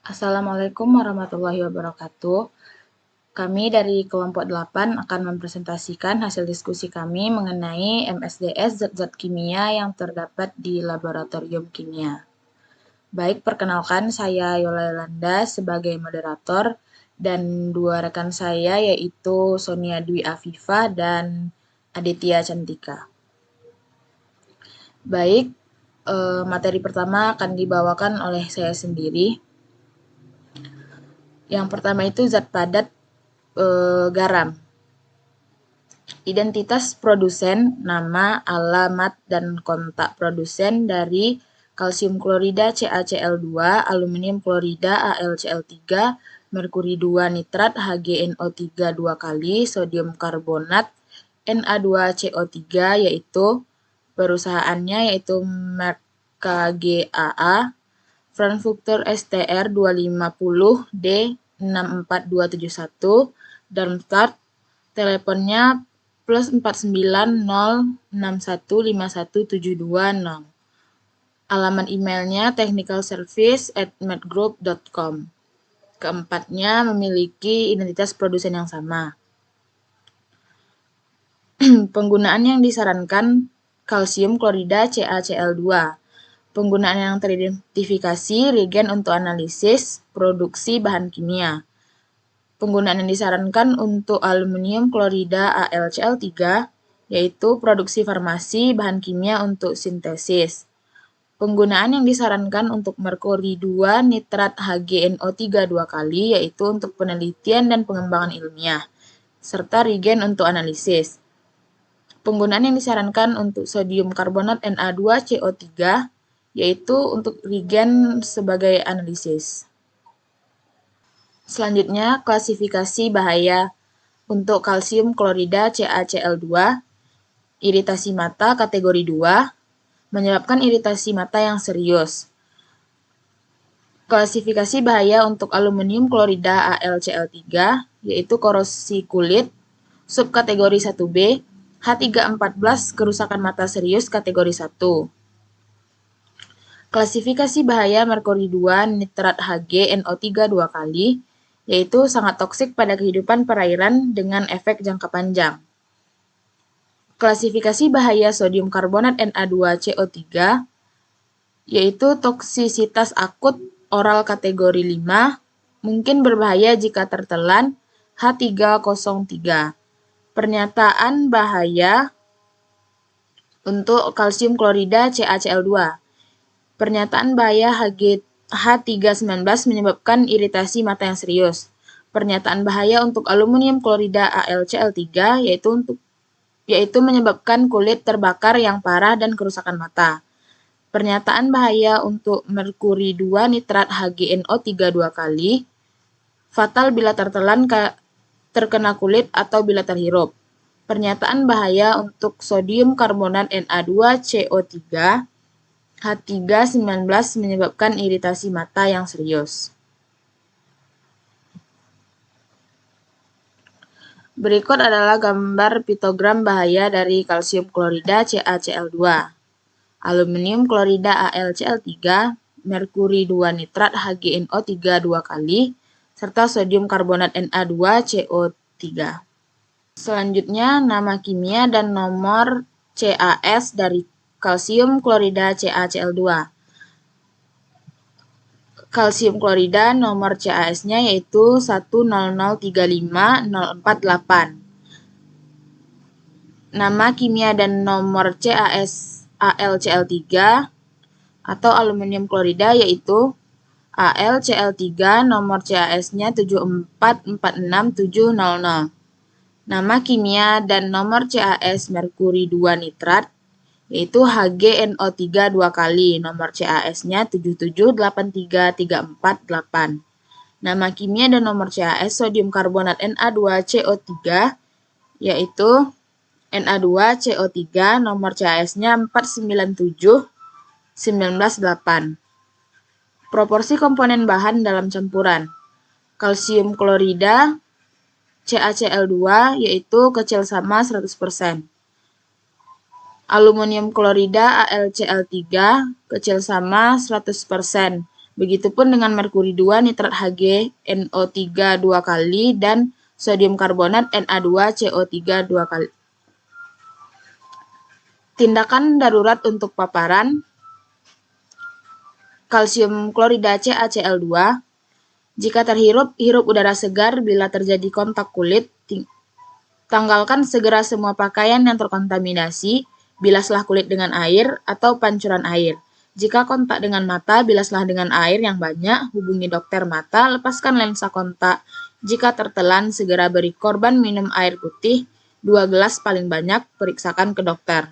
Assalamualaikum warahmatullahi wabarakatuh. Kami dari kelompok 8 akan mempresentasikan hasil diskusi kami mengenai MSDS zat-zat kimia yang terdapat di laboratorium kimia. Baik, perkenalkan saya Yola Yolanda sebagai moderator dan dua rekan saya yaitu Sonia Dwi Afifa dan Aditya Cantika. Baik, materi pertama akan dibawakan oleh saya sendiri. Yang pertama itu zat padat garam. Identitas produsen, nama, alamat, dan kontak produsen dari kalsium klorida CaCl2, aluminium klorida AlCl3, merkuri 2 nitrat HgNO3 2 kali, sodium karbonat Na2CO3 yaitu perusahaannya yaitu Merck KGaA, Frankfurter STR 250D 64271, Darmstadt, teleponnya +490615151720. Alamat emailnya technicalservice@medgroup.com. Keempatnya memiliki identitas produsen yang sama. Penggunaan yang disarankan kalsium klorida CaCl2. Penggunaan yang teridentifikasi reagen untuk analisis produksi bahan kimia. Penggunaan yang disarankan untuk aluminium klorida AlCl3 yaitu produksi farmasi bahan kimia untuk sintesis. Penggunaan yang disarankan untuk merkuri 2 nitrat HgNO3 2 kali yaitu untuk penelitian dan pengembangan ilmiah serta reagen untuk analisis. Penggunaan yang disarankan untuk sodium karbonat Na2CO3 yaitu untuk reagen sebagai analisis. Selanjutnya, klasifikasi bahaya untuk kalsium klorida CaCl2, iritasi mata kategori 2, menyebabkan iritasi mata yang serius. Klasifikasi bahaya untuk aluminium klorida AlCl3, yaitu korosi kulit, subkategori 1B, H314 kerusakan mata serius kategori 1. Klasifikasi bahaya merkuri 2 nitrat HgNO3 2 kali, yaitu sangat toksik pada kehidupan perairan dengan efek jangka panjang. Klasifikasi bahaya sodium karbonat Na2CO3, yaitu toksisitas akut oral kategori 5, mungkin berbahaya jika tertelan H303. Pernyataan bahaya untuk kalsium klorida CaCl2. Pernyataan bahaya H319 menyebabkan iritasi mata yang serius. Pernyataan bahaya untuk aluminium klorida AlCl3 yaitu menyebabkan kulit terbakar yang parah dan kerusakan mata. Pernyataan bahaya untuk merkuri 2 nitrat HgNO3 2 kali, fatal bila terkena kulit atau bila terhirup. Pernyataan bahaya untuk sodium karbonat Na2CO3, H319 menyebabkan iritasi mata yang serius. Berikut adalah gambar pitogram bahaya dari kalsium klorida CaCl2, aluminium klorida AlCl3, merkuri 2 nitrat HgNO3 2 kali, serta sodium karbonat Na2CO3. Selanjutnya, nama kimia dan nomor CAS dari kalsium klorida CaCl2. Kalsium klorida nomor CAS-nya yaitu 100350448. Nama kimia dan nomor CAS AlCl3 atau aluminium klorida yaitu AlCl3 nomor CAS-nya 7446700. Nama kimia dan nomor CAS merkuri 2 nitrat yaitu HgNO3 2 kali, nomor CAS-nya 7783348. Nama kimia dan nomor CAS sodium karbonat Na2CO3 yaitu Na2CO3, nomor CAS-nya 497198. Proporsi komponen bahan dalam campuran. Kalsium klorida CaCl2 yaitu kecil sama 100%. Aluminium klorida AlCl3 kecil sama 100%, Begitupun dengan merkuri 2 nitrat HgNO3 2 kali dan sodium karbonat Na2CO3 2 kali. Tindakan darurat untuk paparan kalsium klorida CaCl2. Jika terhirup, hirup udara segar. Bila terjadi kontak kulit, tanggalkan segera semua pakaian yang terkontaminasi, bilaslah kulit dengan air atau pancuran air. Jika kontak dengan mata, bilaslah dengan air yang banyak, hubungi dokter mata, lepaskan lensa kontak. Jika tertelan, segera beri korban minum air putih, 2 gelas paling banyak, periksakan ke dokter.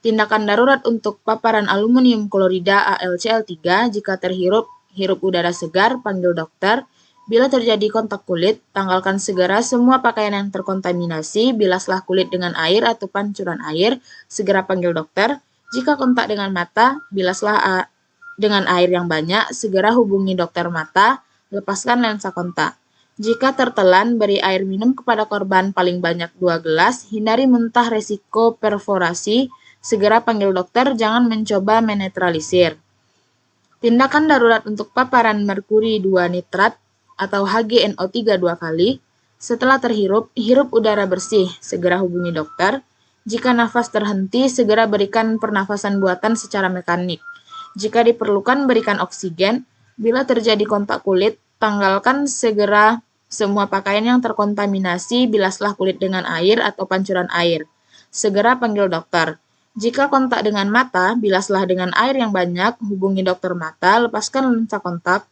Tindakan darurat untuk paparan aluminium klorida AlCl3. Jika terhirup, hirup udara segar, panggil dokter. Bila terjadi kontak kulit, tanggalkan segera semua pakaian yang terkontaminasi, bilaslah kulit dengan air atau pancuran air, segera panggil dokter. Jika kontak dengan mata, bilaslah dengan air yang banyak, segera hubungi dokter mata, lepaskan lensa kontak. Jika tertelan, beri air minum kepada korban paling banyak 2 gelas, hindari muntah resiko perforasi, segera panggil dokter, jangan mencoba menetralisir. Tindakan darurat untuk paparan merkuri 2 nitrat atau HgNO3 2 kali. Setelah terhirup, hirup udara bersih, segera hubungi dokter. Jika nafas terhenti, segera berikan pernafasan buatan secara mekanik. Jika diperlukan, berikan oksigen. Bila terjadi kontak kulit, tanggalkan segera semua pakaian yang terkontaminasi, bilaslah kulit dengan air atau pancuran air. Segera panggil dokter. Jika kontak dengan mata, bilaslah dengan air yang banyak, hubungi dokter mata, lepaskan lensa kontak.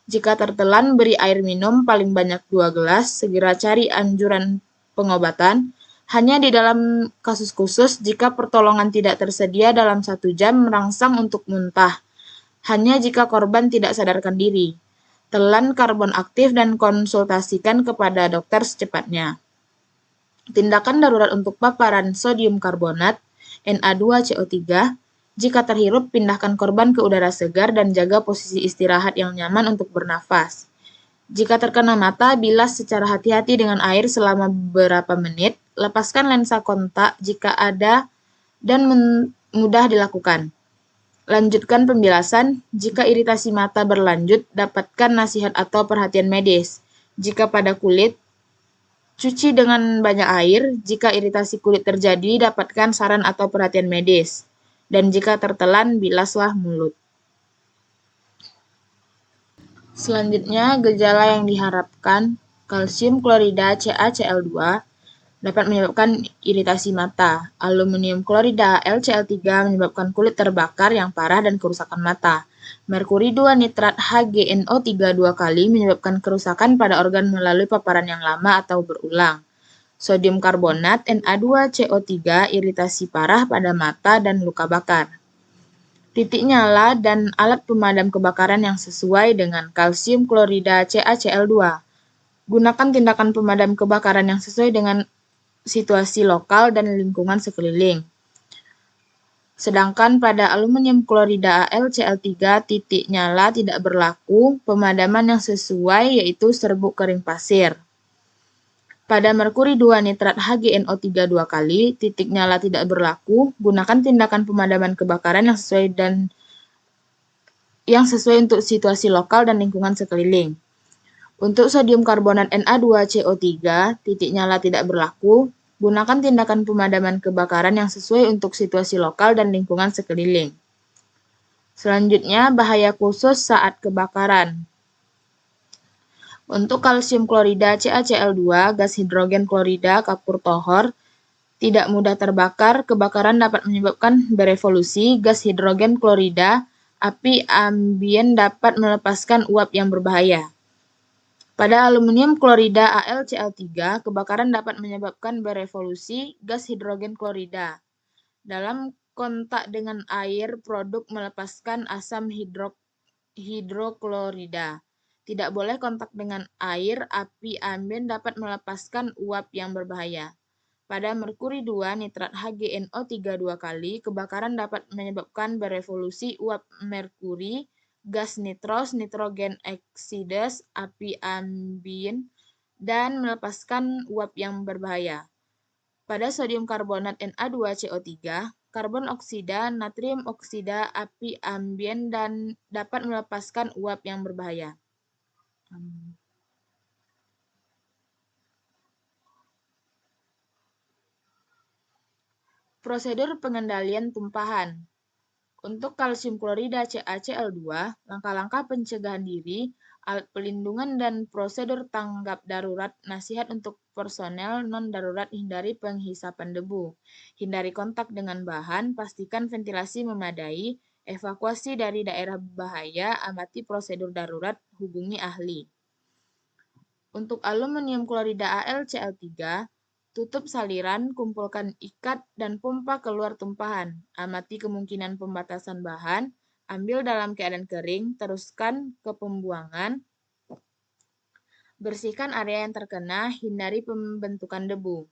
Jika tertelan, beri air minum paling banyak 2 gelas, segera cari anjuran pengobatan. Hanya di dalam kasus khusus, jika pertolongan tidak tersedia dalam 1 jam, merangsang untuk muntah. Hanya jika korban tidak sadarkan diri. Telan karbon aktif dan konsultasikan kepada dokter secepatnya. Tindakan darurat untuk paparan sodium karbonat Na2CO3. Jika terhirup, pindahkan korban ke udara segar dan jaga posisi istirahat yang nyaman untuk bernafas. Jika terkena mata, bilas secara hati-hati dengan air selama beberapa menit. Lepaskan lensa kontak jika ada dan mudah dilakukan. Lanjutkan pembilasan. Jika iritasi mata berlanjut, dapatkan nasihat atau perhatian medis. Jika pada kulit, cuci dengan banyak air. Jika iritasi kulit terjadi, dapatkan saran atau perhatian medis. Dan jika tertelan, bilaslah mulut. Selanjutnya, gejala yang diharapkan, kalsium klorida CaCl2 dapat menyebabkan iritasi mata. Aluminium klorida LCl3 menyebabkan kulit terbakar yang parah dan kerusakan mata. Merkuri 2 nitrat HgNO3 2 kali menyebabkan kerusakan pada organ melalui paparan yang lama atau berulang. Sodium karbonat Na2CO3 iritasi parah pada mata dan luka bakar. Titik nyala dan alat pemadam kebakaran yang sesuai dengan kalsium klorida CaCl2. Gunakan tindakan pemadam kebakaran yang sesuai dengan situasi lokal dan lingkungan sekeliling. Sedangkan pada aluminium klorida AlCl3 titik nyala tidak berlaku, pemadaman yang sesuai yaitu serbuk kering pasir. Pada merkuri 2 nitrat HgNO3 2 kali, titik nyala tidak berlaku, gunakan tindakan pemadaman kebakaran yang sesuai untuk situasi lokal dan lingkungan sekeliling. Untuk sodium karbonat Na2CO3, titik nyala tidak berlaku, gunakan tindakan pemadaman kebakaran yang sesuai untuk situasi lokal dan lingkungan sekeliling. Selanjutnya, bahaya khusus saat kebakaran. Untuk kalsium klorida CaCl2, gas hidrogen klorida, kapur tohor, tidak mudah terbakar, kebakaran dapat menyebabkan berevolusi. Gas hidrogen klorida, api ambien dapat melepaskan uap yang berbahaya. Pada aluminium klorida AlCl3, kebakaran dapat menyebabkan berevolusi gas hidrogen klorida. Dalam kontak dengan air, produk melepaskan asam hidroklorida. Tidak boleh kontak dengan air, api ambien dapat melepaskan uap yang berbahaya. Pada merkuri 2 nitrat HgNO3 2 kali, kebakaran dapat menyebabkan berevolusi uap merkuri, gas nitros, nitrogen oksidas, api ambien, dan melepaskan uap yang berbahaya. Pada sodium karbonat Na2CO3, karbon oksida, natrium oksida, api ambien, dan dapat melepaskan uap yang berbahaya. Prosedur pengendalian tumpahan. Untuk kalsium klorida CaCl2, langkah-langkah pencegahan diri, alat pelindungan, dan prosedur tanggap darurat. Nasihat untuk personel non-darurat: hindari penghisapan debu, hindari kontak dengan bahan, pastikan ventilasi memadai, evakuasi dari daerah bahaya, amati prosedur darurat, hubungi ahli. Untuk aluminium klorida AlCl3, tutup saliran, kumpulkan ikat, dan pompa keluar tumpahan. Amati kemungkinan pembatasan bahan, ambil dalam keadaan kering, teruskan ke pembuangan, bersihkan area yang terkena, hindari pembentukan debu.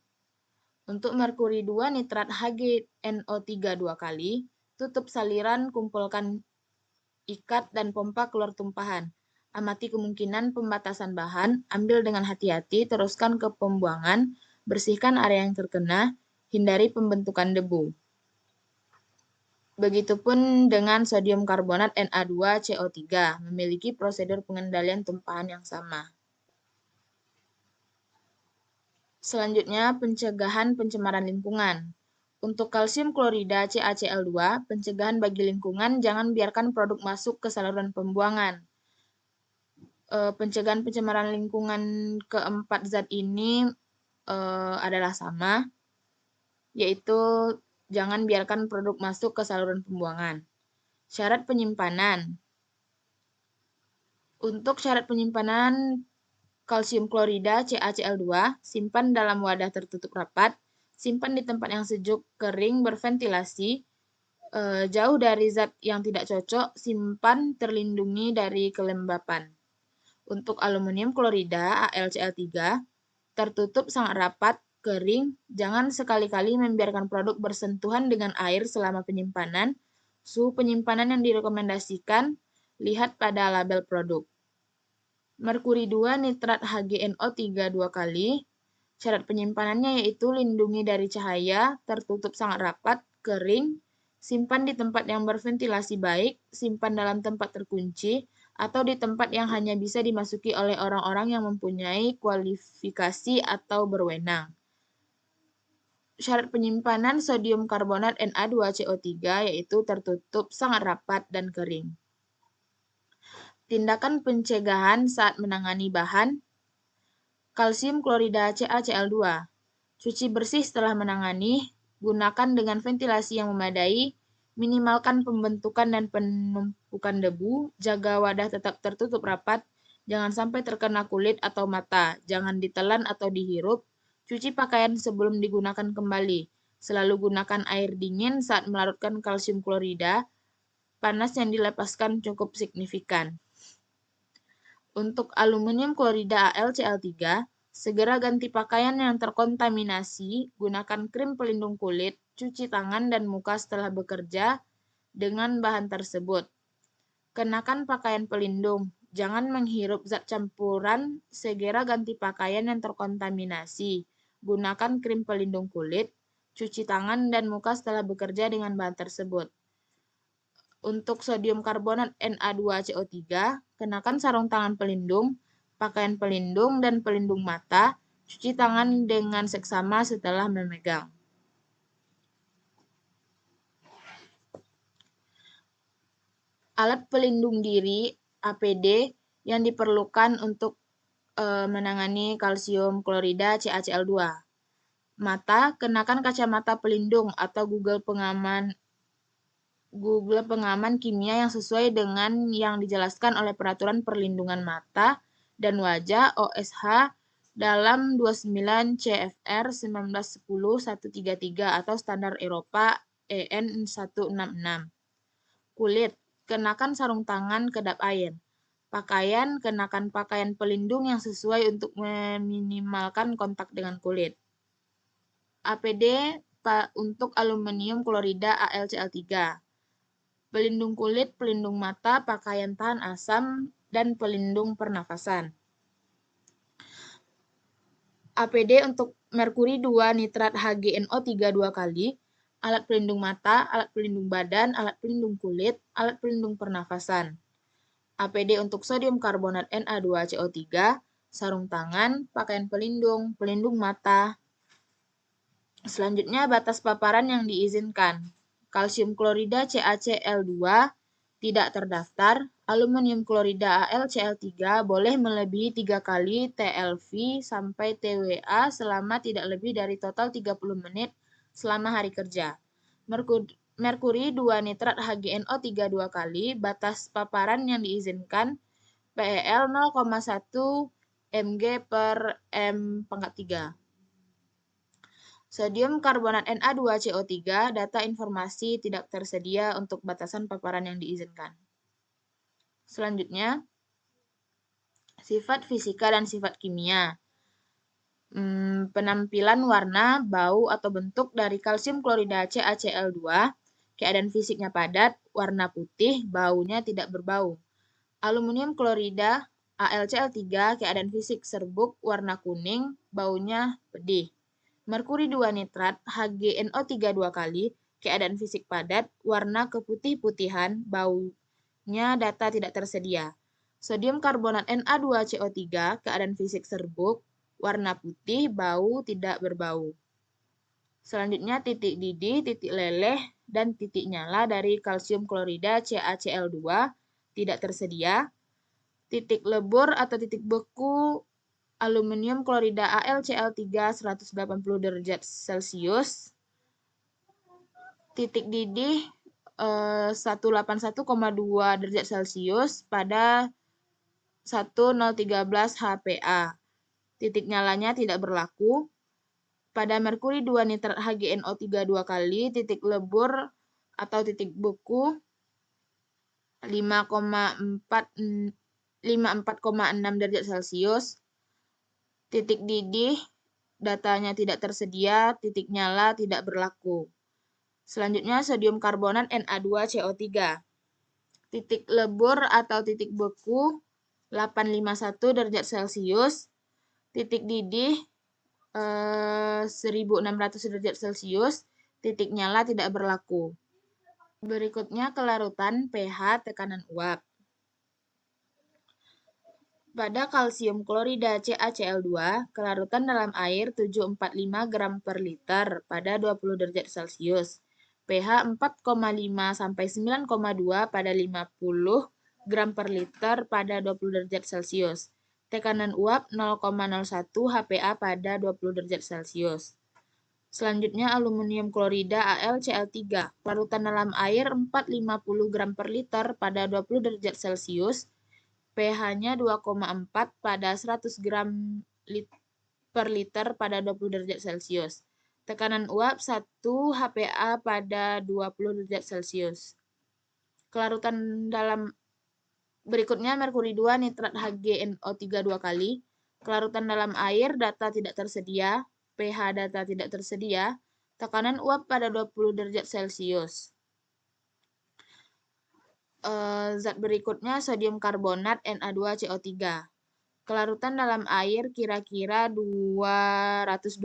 Untuk merkuri 2 nitrat HgNO3 2 kali, tutup saliran, kumpulkan ikat, dan pompa keluar tumpahan. Amati kemungkinan pembatasan bahan, ambil dengan hati-hati, teruskan ke pembuangan, bersihkan area yang terkena, hindari pembentukan debu. Begitupun dengan sodium karbonat Na2CO3, memiliki prosedur pengendalian tumpahan yang sama. Selanjutnya, pencegahan pencemaran lingkungan. Untuk kalsium klorida CaCl2, pencegahan bagi lingkungan, jangan biarkan produk masuk ke saluran pembuangan. Pencegahan pencemaran lingkungan keempat zat ini adalah sama, yaitu jangan biarkan produk masuk ke saluran pembuangan. Syarat penyimpanan. Untuk syarat penyimpanan kalsium klorida CaCl2, simpan dalam wadah tertutup rapat, simpan di tempat yang sejuk, kering, berventilasi, jauh dari zat yang tidak cocok, simpan terlindungi dari kelembapan. Untuk aluminium klorida AlCl3, tertutup sangat rapat, kering, jangan sekali-kali membiarkan produk bersentuhan dengan air selama penyimpanan. Suhu penyimpanan yang direkomendasikan, lihat pada label produk. Merkuri 2 nitrat HgNO3 2 kali, syarat penyimpanannya yaitu lindungi dari cahaya, tertutup sangat rapat, kering, simpan di tempat yang berventilasi baik, simpan dalam tempat terkunci, atau di tempat yang hanya bisa dimasuki oleh orang-orang yang mempunyai kualifikasi atau berwenang. Syarat penyimpanan sodium karbonat Na2CO3 yaitu tertutup sangat rapat dan kering. Tindakan pencegahan saat menangani bahan kalsium klorida CaCl2. Cuci bersih setelah menangani, gunakan dengan ventilasi yang memadai, minimalkan pembentukan dan penumpukan debu, jaga wadah tetap tertutup rapat, jangan sampai terkena kulit atau mata, jangan ditelan atau dihirup, cuci pakaian sebelum digunakan kembali, selalu gunakan air dingin saat melarutkan kalsium klorida, panas yang dilepaskan cukup signifikan. Untuk aluminium klorida AlCl3, segera ganti pakaian yang terkontaminasi, gunakan krim pelindung kulit, cuci tangan dan muka setelah bekerja dengan bahan tersebut. Kenakan pakaian pelindung, jangan menghirup zat campuran, segera ganti pakaian yang terkontaminasi, gunakan krim pelindung kulit, cuci tangan dan muka setelah bekerja dengan bahan tersebut. Untuk sodium karbonat Na2CO3, kenakan sarung tangan pelindung, pakaian pelindung, dan pelindung mata. Cuci tangan dengan seksama setelah memegang. Alat pelindung diri APD yang diperlukan untuk menangani kalsium klorida CaCl2. Mata, kenakan kacamata pelindung atau Google pengaman kimia yang sesuai dengan yang dijelaskan oleh Peraturan Perlindungan Mata dan Wajah OSH dalam 29 CFR 1910-133 atau Standar Eropa EN 166. Kulit, kenakan sarung tangan kedap air. Pakaian, kenakan pakaian pelindung yang sesuai untuk meminimalkan kontak dengan kulit. APD untuk aluminium klorida AlCl3. Pelindung kulit, pelindung mata, pakaian tahan asam, dan pelindung pernafasan. APD untuk merkuri 2 nitrat HgNO3 2 kali, alat pelindung mata, alat pelindung badan, alat pelindung kulit, alat pelindung pernafasan. APD untuk sodium karbonat Na2CO3, sarung tangan, pakaian pelindung, pelindung mata. Selanjutnya, batas paparan yang diizinkan. Kalsium klorida CaCl2 tidak terdaftar. Aluminium klorida AlCl3 boleh melebihi 3 kali TLV sampai TWA selama tidak lebih dari total 30 menit selama hari kerja. Merkuri 2 nitrat HgNO3 2 kali, batas paparan yang diizinkan PEL 0,1 mg per m⁻3. Sodium karbonat Na2CO3, data informasi tidak tersedia untuk batasan paparan yang diizinkan. Selanjutnya, sifat fisika dan sifat kimia. Penampilan warna, bau, atau bentuk dari kalsium klorida CaCl2, keadaan fisiknya padat, warna putih, baunya tidak berbau. Aluminium klorida AlCl3, keadaan fisik serbuk, warna kuning, baunya pedih. Merkuri 2 nitrat HgNO3 2 kali, keadaan fisik padat, warna keputih-putihan, baunya data tidak tersedia. Sodium karbonat Na2CO3, keadaan fisik serbuk, warna putih, bau tidak berbau. Selanjutnya titik didih, titik leleh, dan titik nyala dari kalsium klorida CaCl2 tidak tersedia. Titik lebur atau titik beku aluminium klorida AlCl3 180 derajat Celcius. Titik didih 181,2 derajat Celcius pada 1013 HPa. Titik nyalanya tidak berlaku. Pada merkuri 2 nitrat HgNO3 2 kali, titik lebur atau titik beku 54,6 derajat Celcius. Titik didih datanya tidak tersedia, titik nyala tidak berlaku. Selanjutnya sodium karbonat Na2CO3. Titik lebur atau titik beku 851 derajat Celcius. Titik didih 1600 derajat Celcius. Titik nyala tidak berlaku. Berikutnya kelarutan, pH, tekanan uap. Pada kalsium klorida CaCl2, kelarutan dalam air 745 gram per liter pada 20 derajat Celcius. pH 4,5 sampai 9,2 pada 50 gram per liter pada 20 derajat Celcius. Tekanan uap 0,01 HPa pada 20 derajat Celcius. Selanjutnya aluminium klorida AlCl3, kelarutan dalam air 450 gram per liter pada 20 derajat Celcius. pH-nya 2,4 pada 100 gram per liter pada 20 derajat Celcius. Tekanan uap 1 HPa pada 20 derajat Celcius. Kelarutan dalam berikutnya merkuri 2 nitrat HgNO3 2 kali. Kelarutan dalam air data tidak tersedia, pH data tidak tersedia, tekanan uap pada 20 derajat Celcius. Zat berikutnya sodium karbonat Na2CO3. Kelarutan dalam air kira-kira 212,5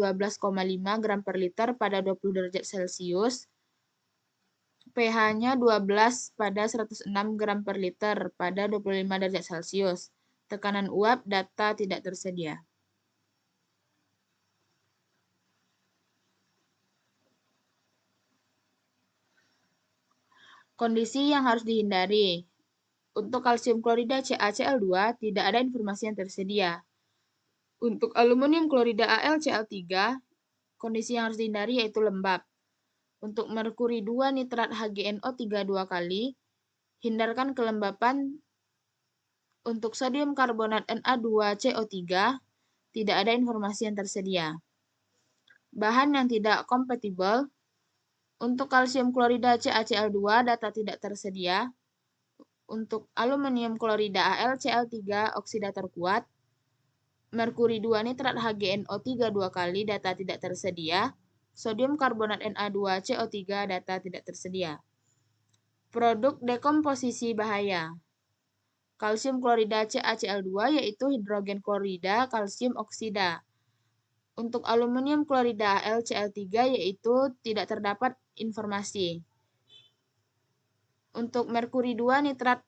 gram per liter pada 20 derajat Celcius. pH-nya 12 pada 106 gram per liter pada 25 derajat Celcius. Tekanan uap data tidak tersedia. Kondisi yang harus dihindari. Untuk kalsium klorida CaCl2 tidak ada informasi yang tersedia. Untuk aluminium klorida AlCl3, kondisi yang harus dihindari yaitu lembab. Untuk merkuri 2 nitrat HgNO3 2 kali, hindarkan kelembapan. Untuk sodium karbonat Na2CO3, tidak ada informasi yang tersedia. Bahan yang tidak kompatibel. Untuk kalsium klorida CaCl2, data tidak tersedia. Untuk aluminium klorida AlCl3, oksidator kuat. Merkuri 2 nitrat HgNO3 2 kali, data tidak tersedia. Sodium karbonat Na2CO3, data tidak tersedia. Produk dekomposisi bahaya. Kalsium klorida CaCl2 yaitu hidrogen klorida kalsium oksida. Untuk aluminium klorida AlCl3 yaitu tidak terdapat informasi. Untuk merkuri 2 nitrat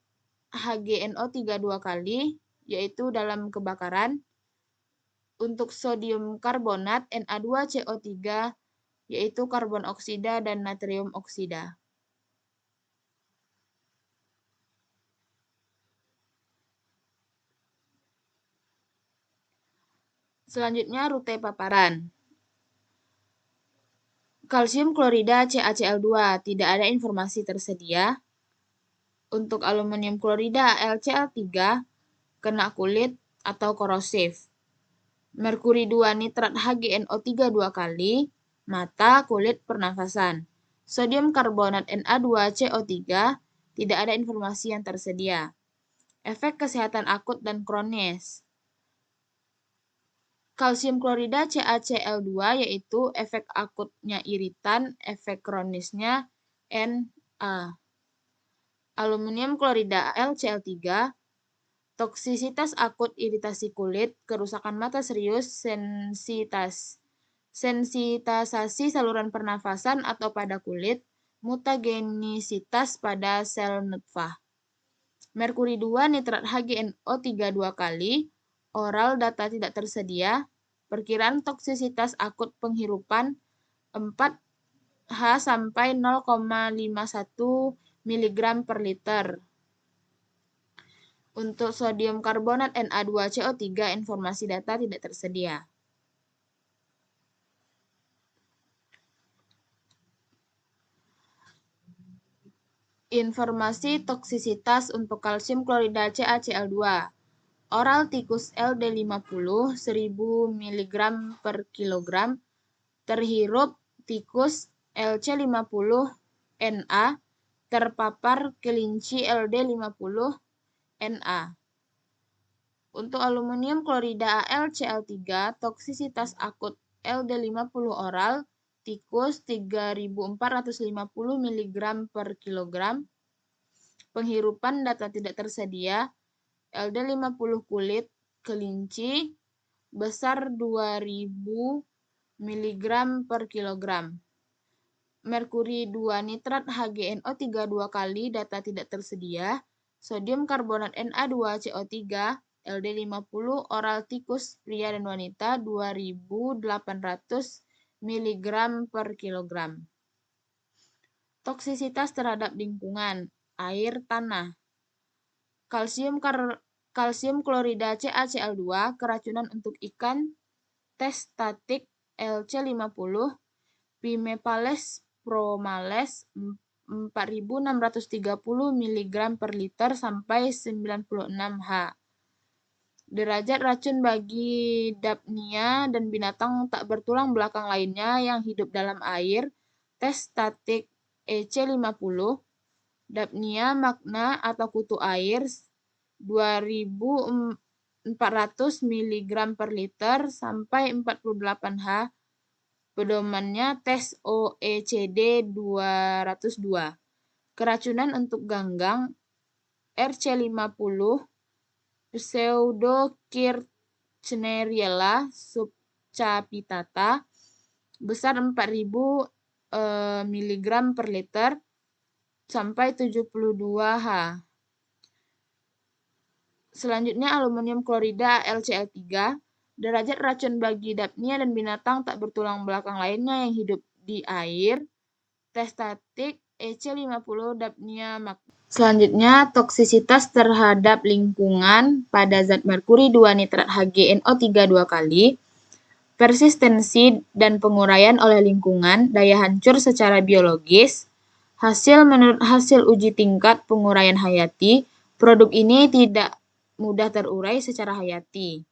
HgNO3 2 kali, yaitu dalam kebakaran. Untuk sodium karbonat Na2CO3, yaitu karbon oksida dan natrium oksida. Selanjutnya rute paparan. Kalsium klorida CaCl2 tidak ada informasi tersedia. Untuk aluminium klorida AlCl3 kena kulit atau korosif. Merkuri 2 nitrat HgNO3 2 kali, mata, kulit, pernafasan. Sodium karbonat Na2CO3 tidak ada informasi yang tersedia. Efek kesehatan akut dan kronis. Kalsium klorida CaCl2 yaitu efek akutnya iritan, efek kronisnya Na. Aluminium klorida AlCl3, toksisitas akut iritasi kulit, kerusakan mata serius, sensitasasi saluran pernafasan atau pada kulit, mutagenisitas pada sel nutfah. Merkuri 2 nitrat HgNO3 2 kali, oral data tidak tersedia, perkiraan toksisitas akut penghirupan 4H sampai 0,51 mg per liter. Untuk sodium karbonat Na2CO3, informasi data tidak tersedia. Informasi toksisitas untuk kalsium klorida CaCl2. Oral tikus LD50 1000 mg per kilogram, terhirup tikus LC50 Na, terpapar kelinci LD50 Na. Untuk aluminium klorida AlCl3, toksisitas akut LD50 oral, tikus 3450 mg per kilogram, penghirupan data tidak tersedia, LD50 kulit, kelinci, besar 2000 mg per kilogram. Merkuri 2 nitrat HgNO3 2 kali, data tidak tersedia. Sodium karbonat Na2CO3, LD50 oral tikus pria dan wanita 2800 mg per kilogram. Toksisitas terhadap lingkungan, air, tanah. Kalsium klorida CaCl2, keracunan untuk ikan, tes statik LC50, Pimepales promales 4630 mg per liter sampai 96 H. Derajat racun bagi dapnia dan binatang tak bertulang belakang lainnya yang hidup dalam air, tes statik EC50, dapnia magna atau kutu air 2400 mg per liter sampai 48 H. Pedomannya tes OECD 202. Keracunan untuk ganggang RC50 Pseudokirchneriella subcapitata besar 4000 mg per liter sampai 72 H. Selanjutnya aluminium klorida AlCl3, derajat racun bagi dapnia dan binatang tak bertulang belakang lainnya yang hidup di air, tes statik EC50 dapnia magna. Selanjutnya toksisitas terhadap lingkungan pada zat merkuri 2 nitrat HgNO3 2 kali, persistensi dan penguraian oleh lingkungan, daya hancur secara biologis. Menurut hasil uji tingkat penguraian hayati, produk ini tidak mudah terurai secara hayati.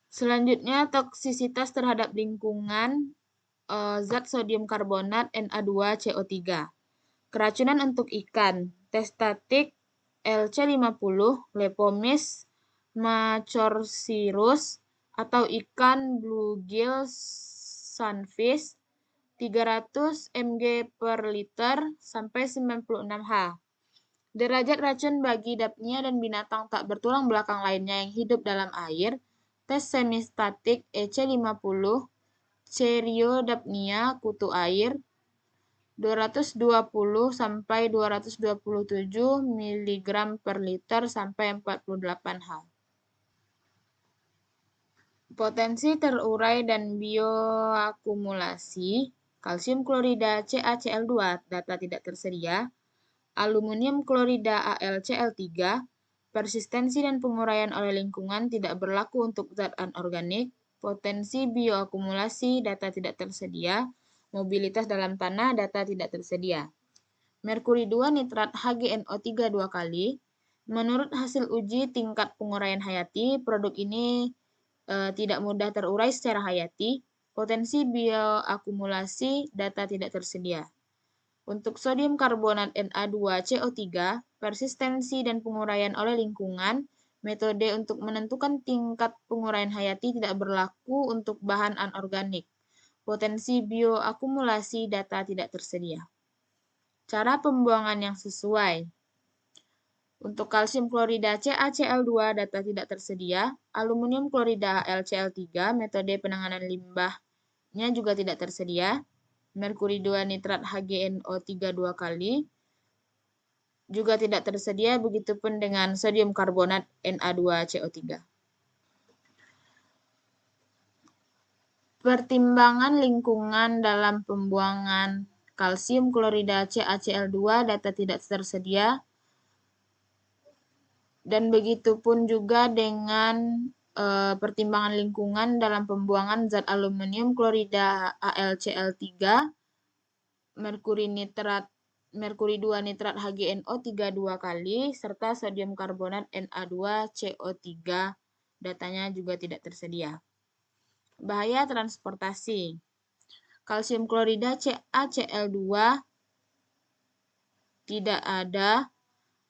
Selanjutnya toksisitas terhadap lingkungan zat sodium karbonat Na2CO3. Keracunan untuk ikan, tes statik LC50 Lepomis macorcirus atau ikan bluegill sunfish 300 mg per liter sampai 96 H. Derajat racun bagi dapnia dan binatang tak bertulang belakang lainnya yang hidup dalam air, tes semistatik EC50, Ceriodapnia kutu air, 220 sampai 227 mg per liter sampai 48 H. Potensi terurai dan bioakumulasi kalsium klorida CaCl2 data tidak tersedia, aluminium klorida AlCl3, persistensi dan penguraian oleh lingkungan tidak berlaku untuk zat anorganik, potensi bioakumulasi data tidak tersedia, mobilitas dalam tanah data tidak tersedia. Merkuri 2 nitrat HgNO3 2 kali. Menurut hasil uji tingkat penguraian hayati, produk ini tidak mudah terurai secara hayati. Potensi bioakumulasi data tidak tersedia. Untuk sodium karbonat Na2CO3, persistensi dan penguraian oleh lingkungan, metode untuk menentukan tingkat penguraian hayati tidak berlaku untuk bahan anorganik. Potensi bioakumulasi data tidak tersedia. Cara pembuangan yang sesuai. Untuk kalsium klorida CaCl2 data tidak tersedia, aluminium klorida AlCl3 metode penanganan limbahnya juga tidak tersedia, merkuri 2 nitrat HgNO3 2 kali juga tidak tersedia, begitupun dengan sodium karbonat Na2CO3. Pertimbangan lingkungan dalam pembuangan kalsium klorida CaCl2 data tidak tersedia, dan begitupun juga dengan pertimbangan lingkungan dalam pembuangan zat aluminium klorida AlCl3, merkuri 2 nitrat HgNO3 2 kali, serta sodium karbonat Na2CO3 datanya juga tidak tersedia. Bahaya transportasi. Kalsium klorida CaCl2 tidak ada.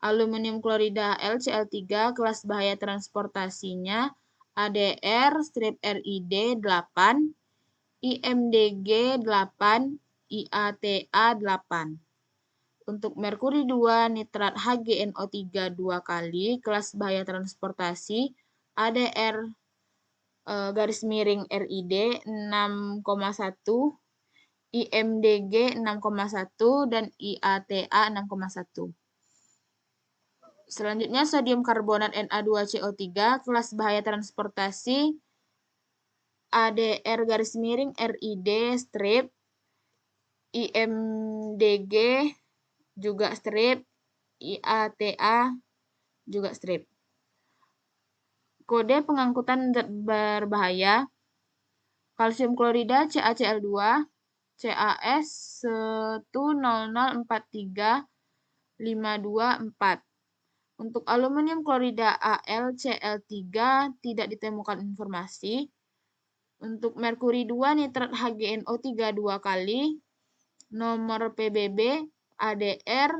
Aluminium klorida AlCl3 kelas bahaya transportasinya ADR-RID 8, IMDG 8, IATA 8. Untuk merkuri 2 nitrat HgNO3 2 kali kelas bahaya transportasi ADR _RID 6,1, IMDG 6,1 dan IATA 6,1. Selanjutnya sodium karbonat Na2CO3 kelas bahaya transportasi ADR_RID strip, IMDG juga strip, IATA juga strip. Kode pengangkutan zat berbahaya. Kalsium klorida CaCl2 CAS 1004352 Untuk aluminium klorida AlCl3 tidak ditemukan informasi. Untuk merkuri 2 nitrat HgNO3 2 kali, nomor PBB ADR_RID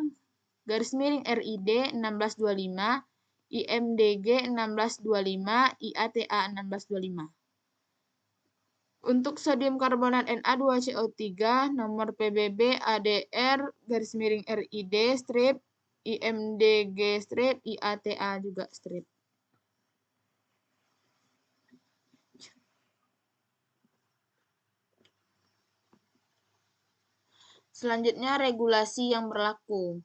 1625, IMDG 1625, IATA 1625. Untuk sodium karbonat Na2CO3, nomor PBB ADR_RID strip, IMDG strip, IATA juga strip. Selanjutnya regulasi yang berlaku.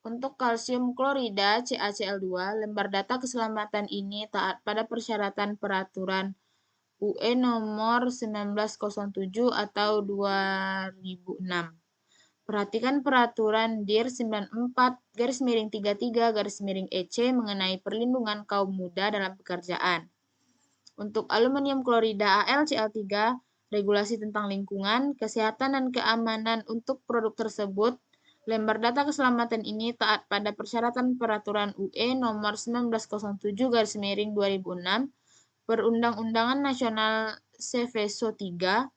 Untuk kalsium klorida CaCl2, lembar data keselamatan ini taat pada persyaratan peraturan UE nomor 1907 atau 2006. Perhatikan peraturan DIR 94-33-EC mengenai perlindungan kaum muda dalam pekerjaan. Untuk aluminium klorida AlCl3, regulasi tentang lingkungan, kesehatan dan keamanan untuk produk tersebut, lembar data keselamatan ini taat pada persyaratan peraturan UE nomor 1907/2006, Perundang-undangan Nasional Seveso III,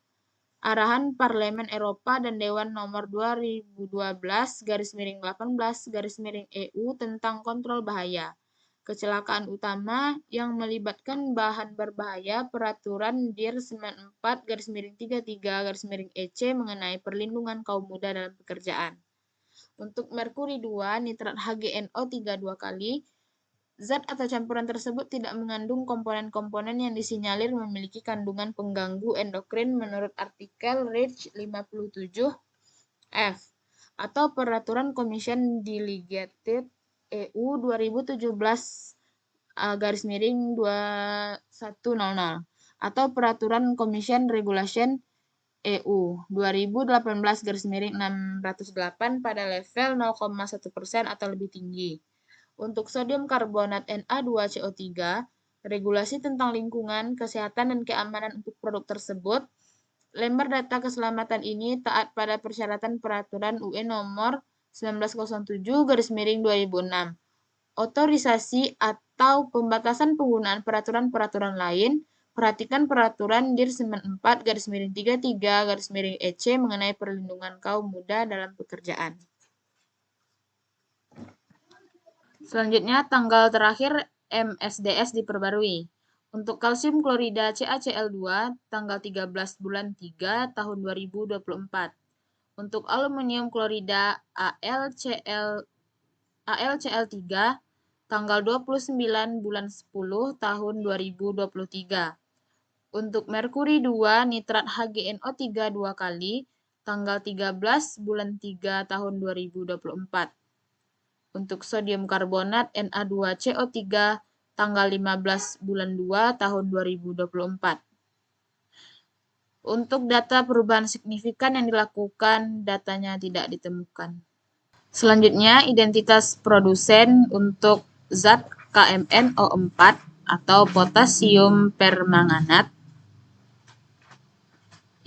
Arahan Parlemen Eropa dan Dewan nomor 2012/18/EU tentang kontrol bahaya, kecelakaan utama yang melibatkan bahan berbahaya, peraturan DIR 94-33-EC mengenai perlindungan kaum muda dalam pekerjaan. Untuk merkuri 2 nitrat HgNO3 2 kali, Zat atau campuran tersebut tidak mengandung komponen-komponen yang disinyalir memiliki kandungan pengganggu endokrin menurut artikel REACH 57F atau Peraturan Commission Delegated EU 2017-2100 atau Peraturan Commission Regulation EU 2018-608 pada level 0,1% atau lebih tinggi. Untuk sodium karbonat Na2CO3, regulasi tentang lingkungan, kesehatan, dan keamanan untuk produk tersebut, lembar data keselamatan ini taat pada persyaratan peraturan UE nomor 1907/2006. Otorisasi atau pembatasan penggunaan peraturan-peraturan lain, perhatikan peraturan DIR 94/33/EC mengenai perlindungan kaum muda dalam pekerjaan. Selanjutnya, tanggal terakhir MSDS diperbarui. Untuk kalsium klorida CaCl2, tanggal 13 bulan 3 tahun 2024. Untuk aluminium klorida AlCl3, tanggal 29 bulan 10 tahun 2023. Untuk merkuri 2 nitrat HgNO3 2 kali, tanggal 13 bulan 3 tahun 2024. Untuk sodium karbonat Na2CO3, tanggal 15 bulan 2 tahun 2024. Untuk data perubahan signifikan yang dilakukan, datanya tidak ditemukan. Selanjutnya, identitas produsen untuk zat KMNO4 atau potasium permanganat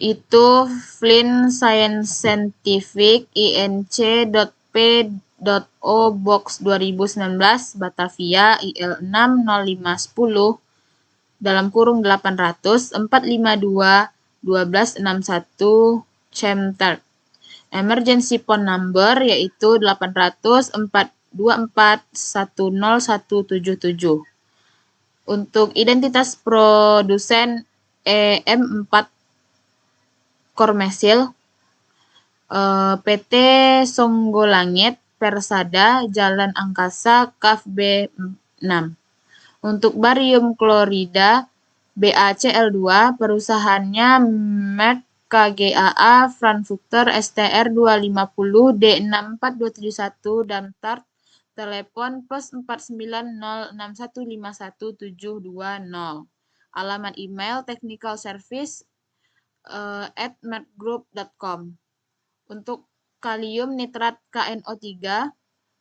itu Flint Science Scientific INC.P.O Box 2019 Batavia IL60510 (800 452 1261 Chemtert). Emergency phone number yaitu 800 424 10177. Untuk identitas produsen EM4 Kormesil, PT Songgolangit Persada Jalan Angkasa Kaf B6. Untuk barium klorida BaCl2, perusahaannya Merck KGaA Frankfurter STR 250 D64271 Darmstadt, telepon +49061517020. Alamat email technicalservice@merckgroup.com. Untuk kalium nitrat KNO3,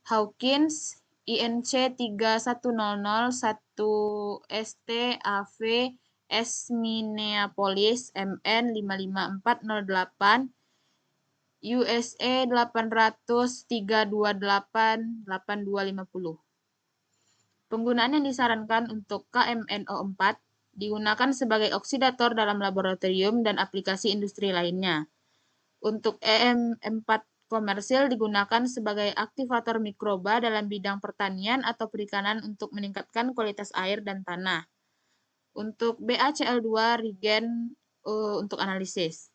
Hawkins INC31001 ST AV Minneapolis MN 55408 USA 800-328-8250. Penggunaan yang disarankan untuk KMNO4 digunakan sebagai oksidator dalam laboratorium dan aplikasi industri lainnya. Untuk EM4 komersil digunakan sebagai aktivator mikroba dalam bidang pertanian atau perikanan untuk meningkatkan kualitas air dan tanah. Untuk BaCl2 reagen untuk analisis.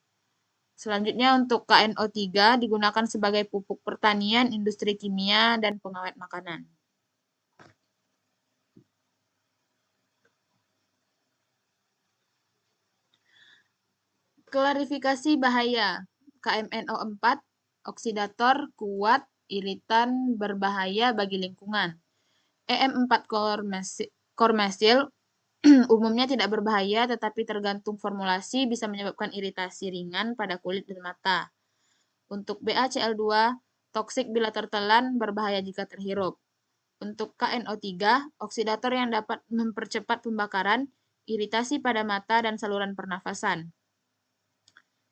Selanjutnya untuk KNO3 digunakan sebagai pupuk pertanian, industri kimia, dan pengawet makanan. Klarifikasi bahaya KMNO4, oksidator, kuat, iritan, berbahaya bagi lingkungan. EM4 kormesil umumnya tidak berbahaya tetapi tergantung formulasi bisa menyebabkan iritasi ringan pada kulit dan mata. Untuk BaCl2, toksik bila tertelan, berbahaya jika terhirup. Untuk KNO3, oksidator yang dapat mempercepat pembakaran, iritasi pada mata dan saluran pernafasan.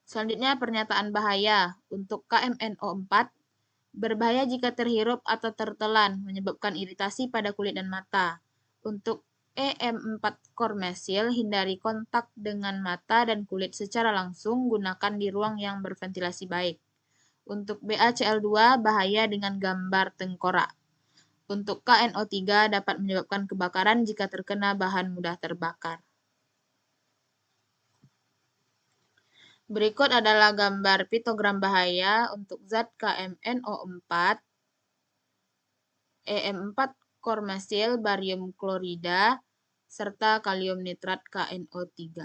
Selanjutnya pernyataan bahaya. Untuk KMNO4, berbahaya jika terhirup atau tertelan, menyebabkan iritasi pada kulit dan mata. Untuk EM4 kormesil, hindari kontak dengan mata dan kulit secara langsung, gunakan di ruang yang berventilasi baik. Untuk BaCl2, bahaya dengan gambar tengkorak. Untuk KNO3 dapat menyebabkan kebakaran jika terkena bahan mudah terbakar. Berikut adalah gambar piktogram bahaya untuk zat KMNO4, EM4 kormesil, barium klorida, serta kalium nitrat KNO3.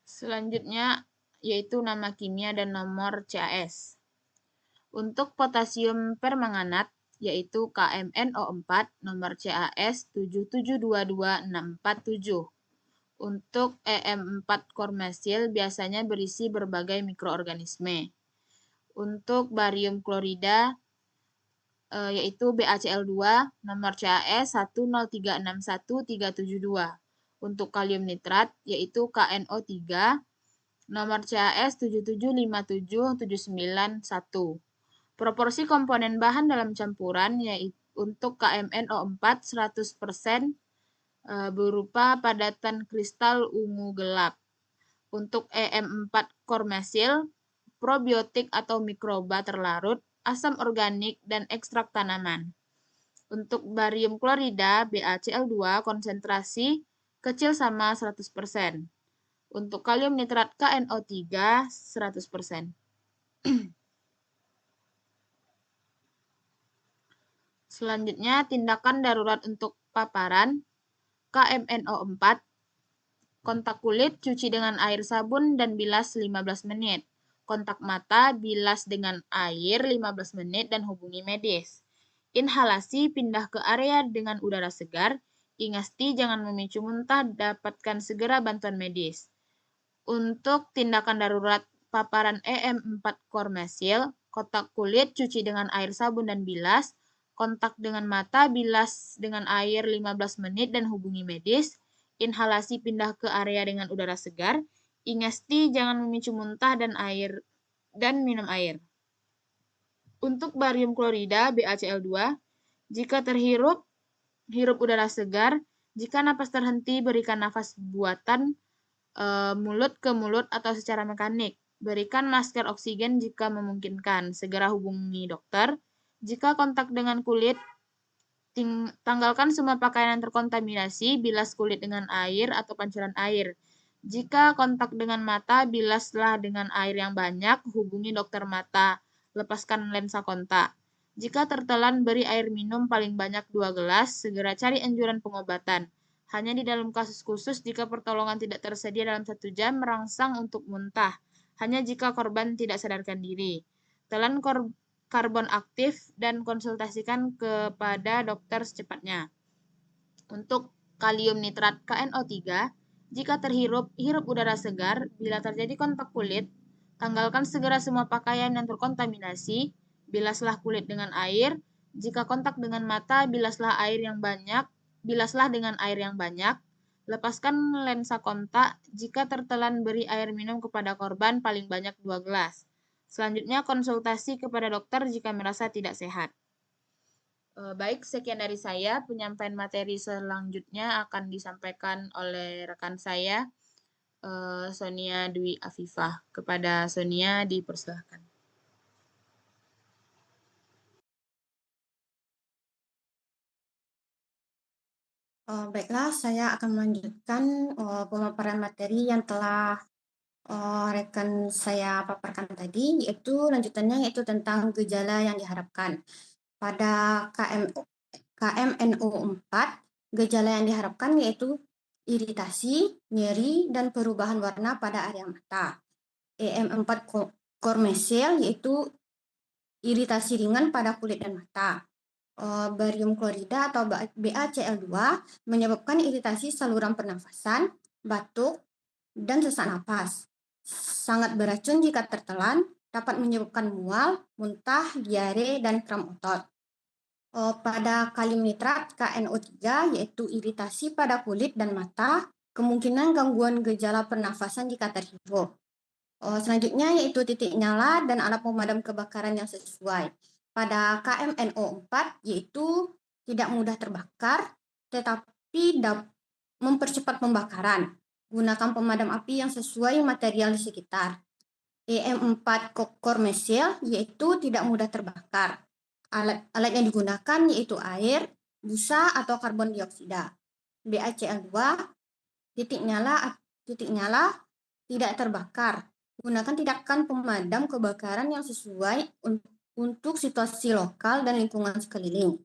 Selanjutnya yaitu nama kimia dan nomor CAS. Untuk potasium permanganat yaitu KMNO4 nomor CAS 7722647. Untuk EM4 kormesil biasanya berisi berbagai mikroorganisme. Untuk barium klorida yaitu BaCl2 nomor CaS 1036137 Untuk kalium nitrat yaitu KNO3 nomor CaS 7757791. Proporsi komponen bahan dalam campuran yaitu untuk KMNO4 100% berupa padatan kristal ungu gelap. Untuk EM4 kormesil, probiotik atau mikroba terlarut, asam organik, dan ekstrak tanaman. Untuk barium klorida BaCl2 konsentrasi kecil sama 100%. Untuk kalium nitrat KNO3 100%. Selanjutnya, tindakan darurat untuk paparan KMNO4. Kontak kulit, cuci dengan air sabun dan bilas 15 menit. Kontak mata, bilas dengan air 15 menit dan hubungi medis. Inhalasi, pindah ke area dengan udara segar. Ingasti jangan memicu muntah, dapatkan segera bantuan medis. Untuk tindakan darurat paparan EM4 kormesil, kontak kulit, cuci dengan air sabun dan bilas. Kontak dengan mata, bilas dengan air 15 menit dan hubungi medis. Inhalasi pindah ke area dengan udara segar. Ingesti jangan memicu muntah dan minum air. Untuk barium klorida BaCl2, jika terhirup, hirup udara segar. Jika napas terhenti, berikan nafas buatan mulut ke mulut atau secara mekanik. Berikan masker oksigen jika memungkinkan. Segera hubungi dokter. Jika kontak dengan kulit, tanggalkan semua pakaian yang terkontaminasi, bilas kulit dengan air atau pancuran air. Jika kontak dengan mata, bilaslah dengan air yang banyak, hubungi dokter mata, lepaskan lensa kontak. Jika tertelan, beri air minum paling banyak 2 gelas, segera cari anjuran pengobatan. Hanya di dalam kasus khusus jika pertolongan tidak tersedia dalam 1 jam, merangsang untuk muntah. Hanya jika korban tidak sadarkan diri. Telan karbon aktif dan konsultasikan kepada dokter secepatnya. Untuk kalium nitrat KNO3, jika terhirup, hirup udara segar. Bila terjadi kontak kulit, tanggalkan segera semua pakaian yang terkontaminasi. Bilaslah kulit dengan air. Jika kontak dengan mata, bilaslah dengan air yang banyak. Lepaskan lensa kontak. Jika tertelan, beri air minum kepada korban paling banyak 2 gelas. Selanjutnya, konsultasi kepada dokter jika merasa tidak sehat. Baik, sekian dari saya. Penyampaian materi selanjutnya akan disampaikan oleh rekan saya, Sonia Dwi Afifah. Kepada Sonia, dipersilahkan. Baiklah, saya akan melanjutkan pemaparan materi yang telah rekan saya paparkan tadi, yaitu lanjutannya yaitu tentang gejala yang diharapkan. Pada KMNO4, gejala yang diharapkan yaitu iritasi, nyeri, dan perubahan warna pada area mata. EM4 kormesil yaitu iritasi ringan pada kulit dan mata. Barium klorida atau BaCl2 menyebabkan iritasi saluran pernafasan, batuk, dan sesak napas. Sangat beracun jika tertelan, dapat menyebabkan mual, muntah, diare, dan kram otot. Pada kalium nitrat KNO3 yaitu iritasi pada kulit dan mata, kemungkinan gangguan gejala pernafasan jika terhirup. Selanjutnya yaitu titik nyala dan alat pemadam kebakaran yang sesuai. Pada KMNO4 yaitu tidak mudah terbakar, tetapi mempercepat pembakaran. Gunakan pemadam api yang sesuai material di sekitar. EM4 kormesil yaitu tidak mudah terbakar. Alat yang digunakan yaitu air, busa, atau karbon dioksida. BaCl2 titik nyala tidak terbakar. Gunakan tindakan pemadam kebakaran yang sesuai untuk situasi lokal dan lingkungan sekeliling.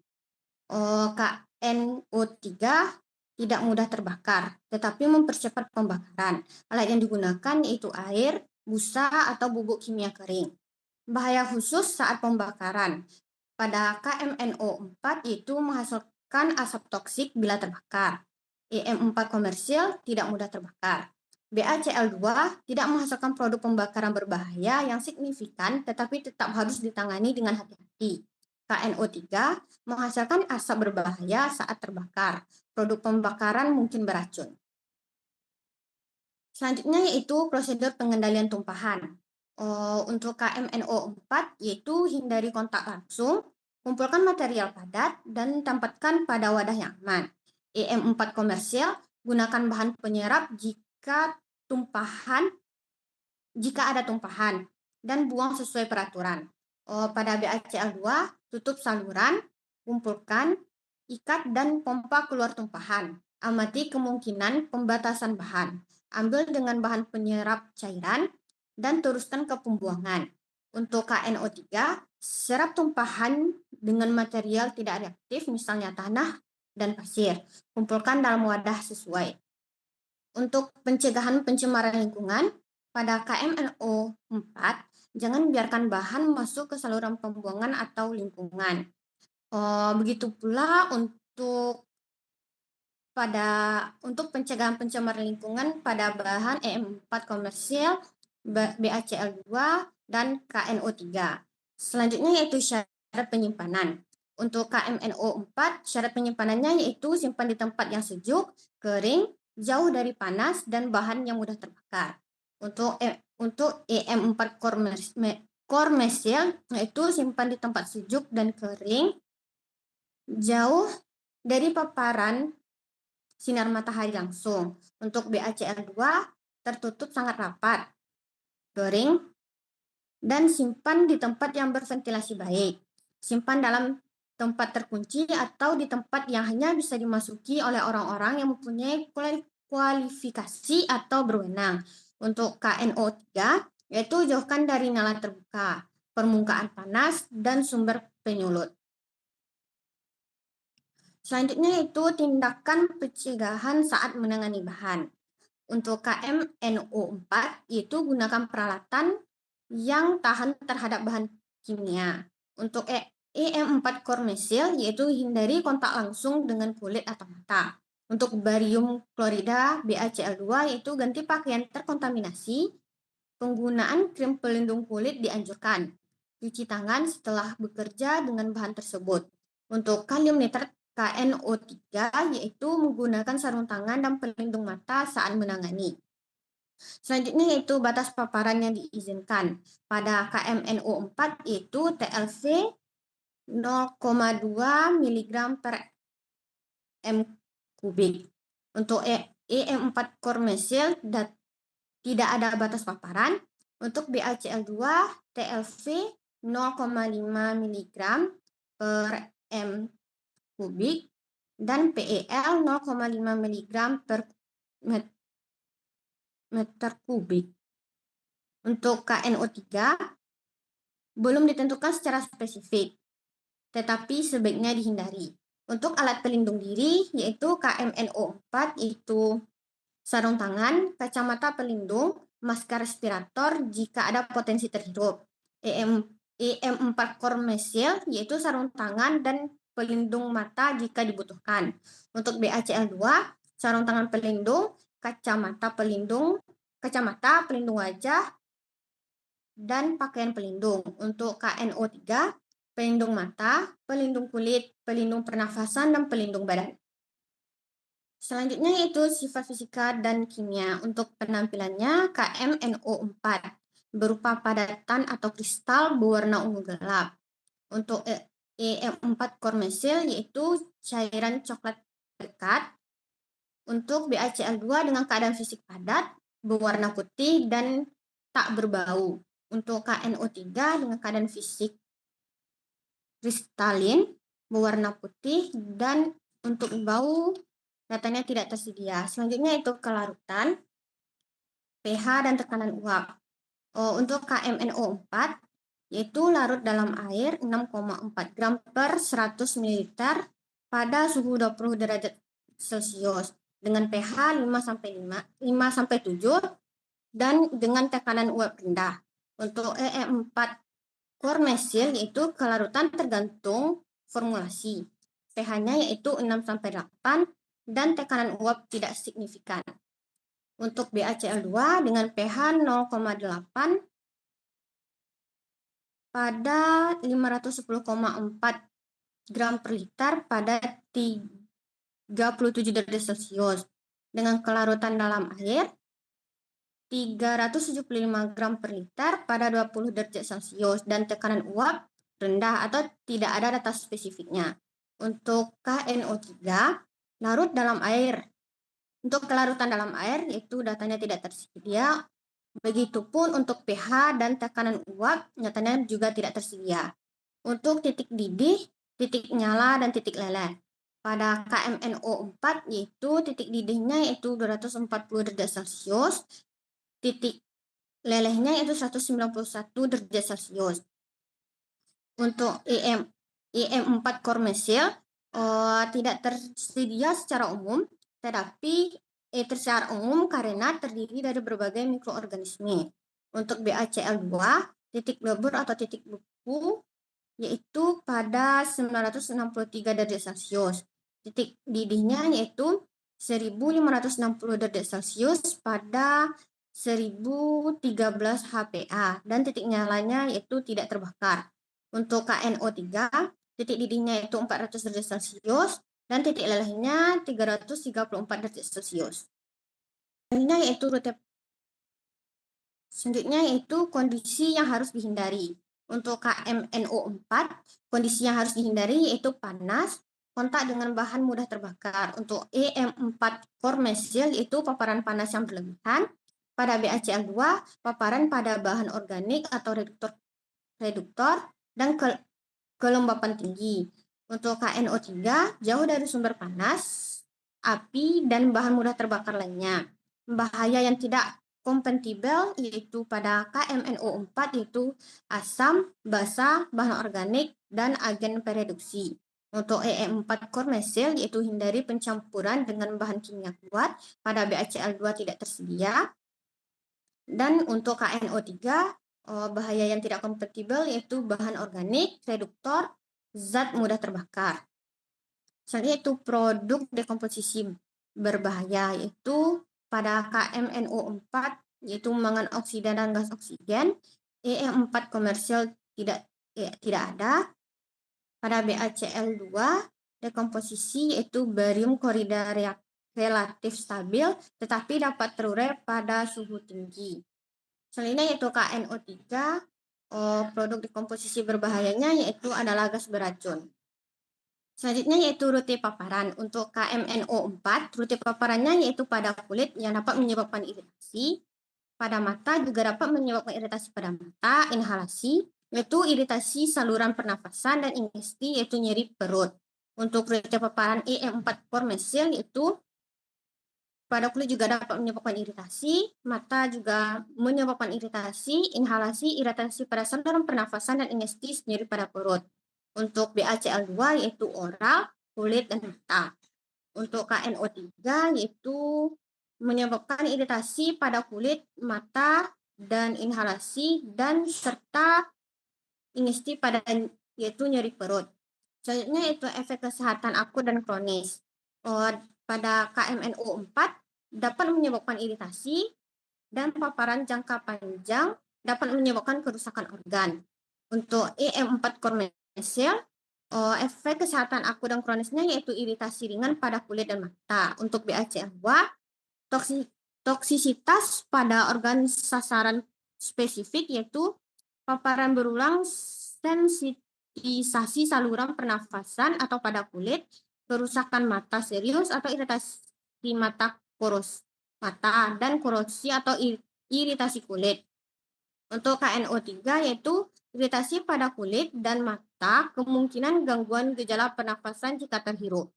KNO3 tidak mudah terbakar, tetapi mempercepat pembakaran. Alat yang digunakan yaitu air, busa, atau bubuk kimia kering. Bahaya khusus saat pembakaran. Pada KMNO4 itu menghasilkan asap toksik bila terbakar. EM4 komersil tidak mudah terbakar. BaCl2 tidak menghasilkan produk pembakaran berbahaya yang signifikan, tetapi tetap harus ditangani dengan hati-hati. KNO3 menghasilkan asap berbahaya saat terbakar. Produk pembakaran mungkin beracun. Selanjutnya yaitu prosedur pengendalian tumpahan. Untuk KMNO4 yaitu hindari kontak langsung, kumpulkan material padat, dan tempatkan pada wadah yang aman. EM4 komersil, gunakan bahan penyerap jika ada tumpahan, dan buang sesuai peraturan. Pada BaCl2, tutup saluran, kumpulkan, ikat, dan pompa keluar tumpahan. Amati kemungkinan pembatasan bahan. Ambil dengan bahan penyerap cairan, dan teruskan ke pembuangan. Untuk KNO3, serap tumpahan dengan material tidak reaktif, misalnya tanah dan pasir. Kumpulkan dalam wadah sesuai. Untuk pencegahan pencemaran lingkungan, pada KMNO4, jangan biarkan bahan masuk ke saluran pembuangan atau lingkungan. Begitu pula untuk pencegahan pencemaran lingkungan pada bahan EM4 komersil, BaCl2, dan KNO3. Selanjutnya yaitu syarat penyimpanan. Untuk KMNO4, syarat penyimpanannya yaitu simpan di tempat yang sejuk, kering, jauh dari panas, dan bahan yang mudah terbakar. Untuk EM4 komersil yaitu simpan di tempat sejuk dan kering, jauh dari paparan sinar matahari langsung. Untuk BaCl2 tertutup sangat rapat, kering, dan simpan di tempat yang berventilasi baik. Simpan dalam tempat terkunci atau di tempat yang hanya bisa dimasuki oleh orang-orang yang mempunyai kualifikasi atau berwenang. Untuk KNO3 yaitu jauhkan dari nalar terbuka, permukaan panas, dan sumber penyulut. Selanjutnya yaitu tindakan pencegahan saat menangani bahan. Untuk KMNO4 yaitu gunakan peralatan yang tahan terhadap bahan kimia. Untuk EM4 komersil yaitu hindari kontak langsung dengan kulit atau mata. Untuk barium klorida BaCl2 yaitu ganti pakaian terkontaminasi. Penggunaan krim pelindung kulit dianjurkan. Cuci tangan setelah bekerja dengan bahan tersebut. Untuk kalium nitrat KNO3 yaitu menggunakan sarung tangan dan pelindung mata saat menangani. Selanjutnya yaitu batas paparan yang diizinkan. Pada KMNO4 yaitu TLC 0,2 mg per m kubik. Untuk EM4 komersil tidak ada batas paparan. Untuk BaCl2 TLC 0,5 mg per m kubik dan PEL 0,5 mg per meter kubik. Untuk KNO3 belum ditentukan secara spesifik, tetapi sebaiknya dihindari. Untuk alat pelindung diri yaitu KMNO4 itu sarung tangan, kacamata pelindung, masker respirator jika ada potensi terhirup. EM4 komersil yaitu sarung tangan dan pelindung mata jika dibutuhkan. Untuk BaCl2, sarung tangan pelindung, kacamata pelindung wajah, dan pakaian pelindung. Untuk KNO3, pelindung mata, pelindung kulit, pelindung pernafasan, dan pelindung badan. Selanjutnya yaitu sifat fisika dan kimia. Untuk penampilannya KMNO4 berupa padatan atau kristal berwarna ungu gelap. Untuk EM4 komersil yaitu cairan coklat pekat. Untuk BaCl2 dengan keadaan fisik padat, berwarna putih, dan tak berbau. Untuk KNO3 dengan keadaan fisik kristalin, berwarna putih, dan untuk bau datanya tidak tersedia. Selanjutnya itu kelarutan, pH, dan tekanan uap. Untuk KMNO4 yaitu larut dalam air 6,4 gram per 100 ml pada suhu 20 derajat Celcius dengan pH 5 sampai 7 dan dengan tekanan uap rendah. Untuk EM4 core mesil yaitu kelarutan tergantung formulasi. pH-nya yaitu 6 sampai 8 dan tekanan uap tidak signifikan. Untuk BaCl2 dengan pH 0,8 pada 510,4 gram per liter pada 37 derajat Celcius dengan kelarutan dalam air 375 gram per liter pada 20 derajat Celcius dan tekanan uap rendah atau tidak ada data spesifiknya. Untuk KNO3 larut dalam air. Untuk kelarutan dalam air yaitu datanya tidak tersedia. Begitupun untuk pH dan tekanan uap nyatanya juga tidak tersedia. Untuk titik didih, titik nyala, dan titik leleh. Pada KMNO4 yaitu titik didihnya yaitu 240 derajat Celcius, titik lelehnya yaitu 191 derajat Celcius. Untuk EM4 core mesil tidak tersedia secara umum, tetapi secara umum karena terdiri dari berbagai mikroorganisme. Untuk BaCl2, titik lebur atau titik beku yaitu pada 963 derajat Celcius. Titik didihnya yaitu 1560 derajat Celcius pada 1013 HPA dan titik nyalanya yaitu tidak terbakar. Untuk KNO3, titik didihnya yaitu 400 derajat Celcius dan titik lelehnya 334 derajat Celcius. Selanjutnya yaitu kondisi yang harus dihindari. Untuk KMNO4, kondisi yang harus dihindari yaitu panas, kontak dengan bahan mudah terbakar. Untuk EM4 core mesil yaitu paparan panas yang berlebihan. Pada BaCl2, paparan pada bahan organik atau reduktor dan kelembapan tinggi. Untuk KNO3, jauh dari sumber panas, api, dan bahan mudah terbakar lainnya. Bahaya yang tidak kompatibel yaitu pada KMNO4 yaitu asam, basa, bahan organik, dan agen pereduksi. Untuk EM4 core mesil yaitu hindari pencampuran dengan bahan kimia kuat, pada BaCl2 tidak tersedia. Dan untuk KNO3 bahaya yang tidak kompatibel yaitu bahan organik, reduktor, zat mudah terbakar. Selanjutnya itu produk dekomposisi berbahaya yaitu pada KMNO4 yaitu mangan oksida dan gas oksigen. EM4 komersial tidak ada. Pada BaCl2 dekomposisi yaitu barium klorida relatif stabil tetapi dapat terurai pada suhu tinggi. Selanjutnya yaitu KNO3 produk dekomposisi berbahayanya yaitu adalah gas beracun. Selanjutnya yaitu rute paparan. Untuk KMNO4, rute paparannya yaitu pada kulit yang dapat menyebabkan iritasi, pada mata juga dapat menyebabkan iritasi pada mata, inhalasi, yaitu iritasi saluran pernafasan, dan ingesti yaitu nyeri perut. Untuk rute paparan EM4 core mesil yaitu pada kulit juga dapat menyebabkan iritasi, mata juga menyebabkan iritasi, inhalasi, iritasi pada saluran pernafasan, dan ingesti nyeri pada perut. Untuk BaCl2 yaitu oral, kulit, dan mata. Untuk KNO3 yaitu menyebabkan iritasi pada kulit, mata, dan inhalasi, dan serta ingesti pada yaitu nyeri perut. Selanjutnya yaitu efek kesehatan akut dan kronis. Pada KMNO4 dapat menyebabkan iritasi dan paparan jangka panjang dapat menyebabkan kerusakan organ. Untuk EM4 core mesil, efek kesehatan akut dan kronisnya yaitu iritasi ringan pada kulit dan mata. Untuk BaCl2, toksisitas pada organ sasaran spesifik yaitu paparan berulang, sensitisasi saluran pernafasan atau pada kulit, kerusakan mata serius atau iritasi mata dan korosi atau iritasi kulit. Untuk KNO3 yaitu iritasi pada kulit dan mata, kemungkinan gangguan gejala pernafasan jika terhirup.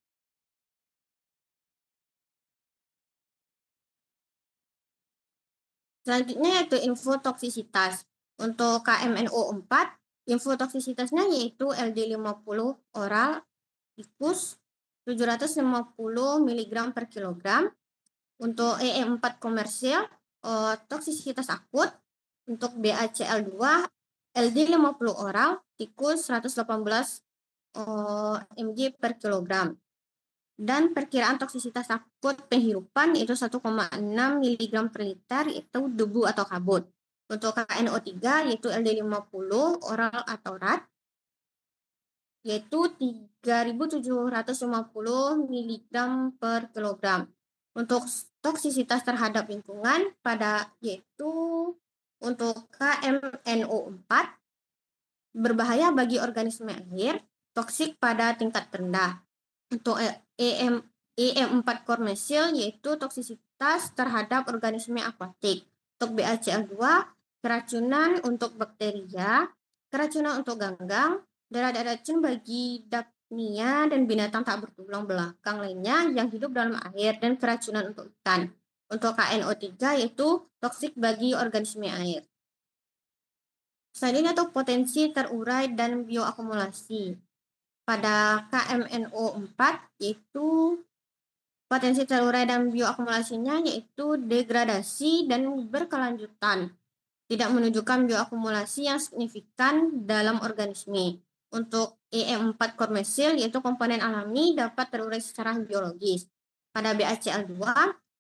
Selanjutnya yaitu info toksisitas. Untuk KMNO4, Info toksisitasnya yaitu LD50 oral tikus 750 mg per kilogram. Untuk EM4 komersial, toksisitas akut untuk BACL2 LD50 oral tikus 118 mg per kilogram. Dan perkiraan toksisitas akut penghirupan itu 1,6 mg per liter itu debu atau kabut. Untuk KNO3 yaitu LD50 oral atau RAT yaitu 3.750 mg per kilogram. Untuk toksisitas terhadap lingkungan yaitu untuk KMNO4 berbahaya bagi organisme air, toksik pada tingkat rendah. Untuk EM4 komersial yaitu toksisitas terhadap organisme akuatik. Untuk BACL2 keracunan untuk bakteria, keracunan untuk ganggang, dan ada racun bagi dapnia dan binatang tak bertulang belakang lainnya yang hidup dalam air, dan keracunan untuk ikan. Untuk KNO3 yaitu toksik bagi organisme air. Selanjutnya untuk potensi terurai dan bioakumulasi. Pada KMNO4 yaitu potensi terurai dan bioakumulasinya yaitu degradasi dan berkelanjutan, tidak menunjukkan bioakumulasi yang signifikan dalam organisme. Untuk EM4 komersial yaitu komponen alami dapat terurai secara biologis. Pada BACL2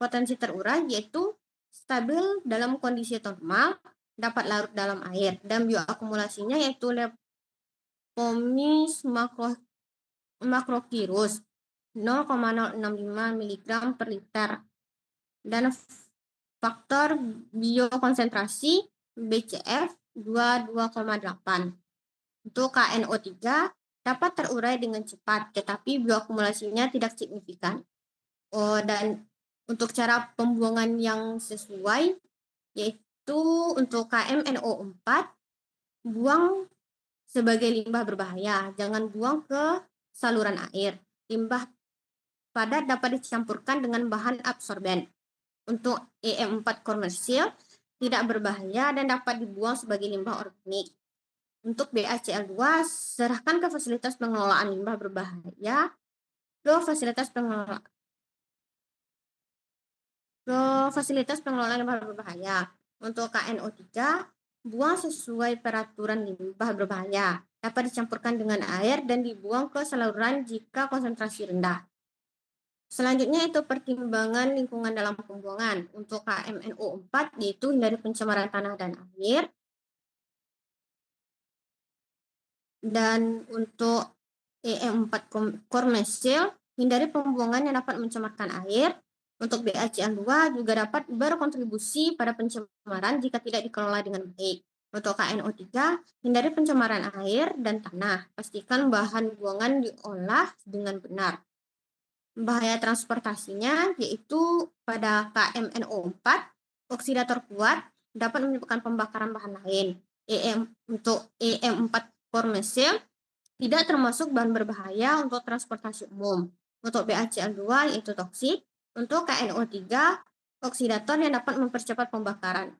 potensi terurai yaitu stabil dalam kondisi normal, dapat larut dalam air, dan bioakumulasinya yaitu Lepomis macrochirus 0,065 mg per liter, dan faktor biokonsentrasi BCF 22,8. Untuk KNO3 dapat terurai dengan cepat, tetapi bioakumulasinya tidak signifikan. Dan untuk cara pembuangan yang sesuai, yaitu untuk KMNO4, buang sebagai limbah berbahaya, jangan buang ke saluran air. Limbah padat dapat dicampurkan dengan bahan absorben. Untuk EM4 komersial tidak berbahaya dan dapat dibuang sebagai limbah organik. Untuk BACL2 serahkan ke fasilitas pengelolaan limbah berbahaya ke fasilitas pengelolaan limbah berbahaya. Untuk KNO3 buang sesuai peraturan limbah berbahaya, dapat dicampurkan dengan air dan dibuang ke saluran jika konsentrasi rendah. Selanjutnya itu pertimbangan lingkungan dalam pembuangan. Untuk KMNO4 yaitu hindari pencemaran tanah dan air. Dan untuk EM4 komersial hindari pembuangan yang dapat mencemarkan air. Untuk BACL2 juga dapat berkontribusi pada pencemaran jika tidak dikelola dengan baik. Untuk KNO3 hindari pencemaran air dan tanah. Pastikan bahan buangan diolah dengan benar. Bahaya transportasinya yaitu pada KMNO4 oksidator kuat dapat menyebabkan pembakaran bahan lain. Untuk EM4 komersial tidak termasuk bahan berbahaya untuk transportasi umum. Untuk BACL2 yaitu toksik. Untuk KNO3 oksidator yang dapat mempercepat pembakaran.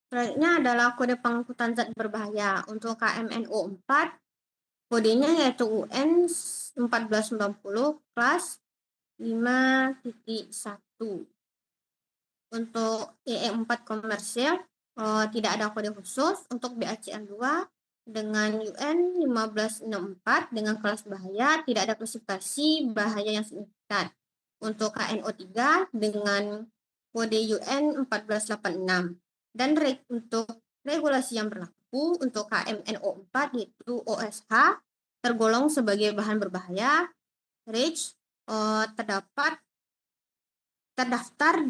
Selanjutnya adalah kode pengangkutan zat berbahaya. Untuk KMNO4 kodenya yaitu UN 1490 kelas 5.1. Untuk EM4 komersial tidak ada kode khusus. Untuk BACL2 dengan UN 1564 dengan kelas bahaya tidak ada klasifikasi bahaya yang signifikan. Untuk KNO3 dengan kode UN 1486. Dan untuk regulasi yang berlaku untuk KMNO4 yaitu OSH tergolong sebagai bahan berbahaya, REACH terdaftar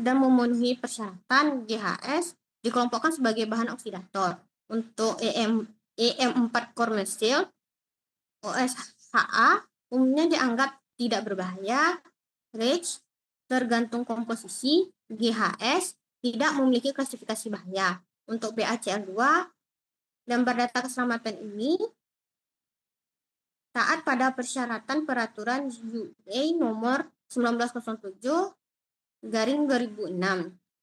dan memenuhi persyaratan GHS dikelompokkan sebagai bahan oksidator. Untuk EM4 komersial OSHA umumnya dianggap tidak berbahaya, REACH tergantung komposisi, GHS tidak memiliki klasifikasi bahaya. Untuk BACL2 gambar data keselamatan ini taat pada persyaratan peraturan UA nomor 1907/2006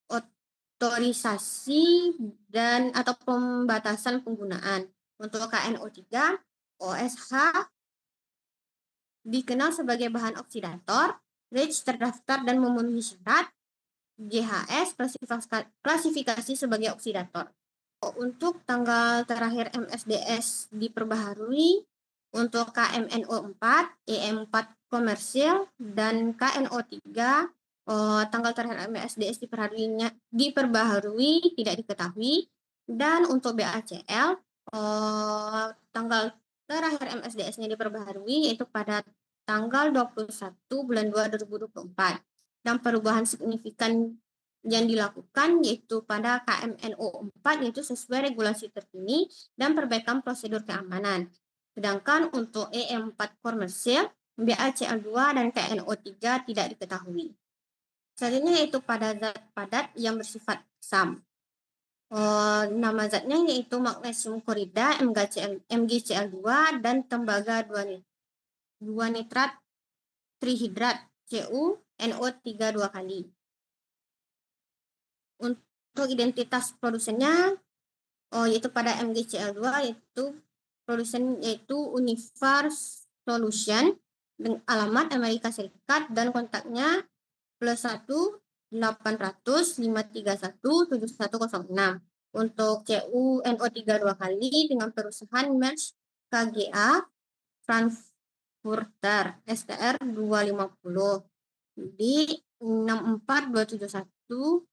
otorisasi dan atau pembatasan penggunaan. Untuk KNO3, OSH dikenal sebagai bahan oksidator, REACH terdaftar dan memenuhi syarat, GHS klasifikasi sebagai oksidator. Untuk tanggal terakhir MSDS diperbaharui untuk KMNO4, EM4 komersil, dan KNO3 tanggal terakhir MSDS diperbaharui tidak diketahui. Dan untuk BACL tanggal terakhir MSDS-nya diperbaharui yaitu pada tanggal 21 bulan 2 2024. Dan perubahan signifikan yang dilakukan yaitu pada KMNO4 yaitu sesuai regulasi terkini dan perbaikan prosedur keamanan. Sedangkan untuk EM4 komersil, BACL2 dan KNO3 tidak diketahui. Selanjutnya yaitu pada zat padat yang bersifat asam. Nama zatnya yaitu magnesium klorida, MgCl2 dan tembaga 2 nitrat trihidrat CuNO3 2 kali. Untuk identitas produsennya yaitu pada MgCl2 yaitu produsen yaitu Univar Solution dengan alamat Amerika Serikat dan kontaknya +1 800 531 7106. Untuk CuNO3 2 kali dengan perusahaan Merck KGaA Frankfurter STR 250 di 64271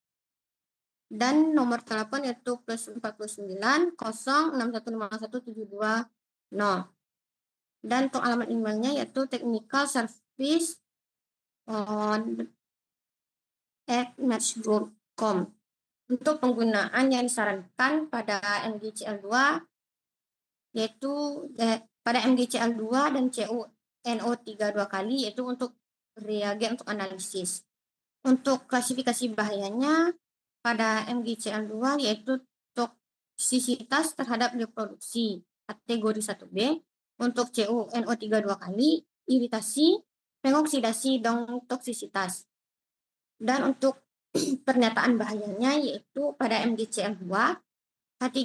dan nomor telepon yaitu +49 0615172 dan untuk alamat emailnya yaitu technicalservice@matchgroup.com. Untuk penggunaan yang disarankan pada MgCl2 yaitu pada MgCl2 dan CuNO3 2 kali yaitu untuk reagen untuk analisis. Untuk klasifikasi bahayanya pada MgCl2 yaitu toksisitas terhadap reproduksi kategori 1B, untuk CuNO3 2 kali iritasi, pengoksidasi, dan toksisitas. Dan untuk pernyataan bahayanya yaitu pada MgCl2 H3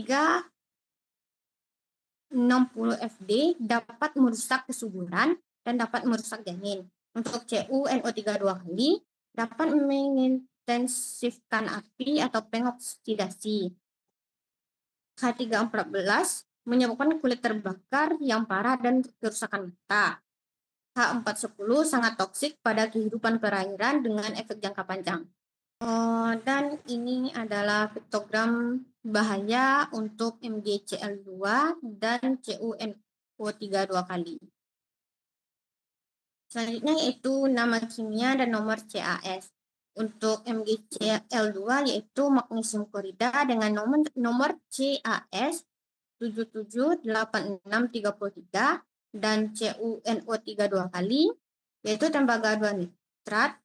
60 Fd dapat merusak kesuburan dan dapat merusak janin. Untuk CuNO3 2 kali dapat mengintensifkan api atau pengoksidasi. H314 menyebabkan kulit terbakar yang parah dan kerusakan mata. H410 sangat toksik pada kehidupan perairan dengan efek jangka panjang. Dan ini adalah piktogram bahaya untuk MgCl2 dan CuNO3 2 kali. Selanjutnya yaitu nama kimia dan nomor CAS. Untuk MgCl2 yaitu magnesium klorida dengan nomor CAS 778633 dan CuNO3 2 kali yaitu tembaga 2 nitrat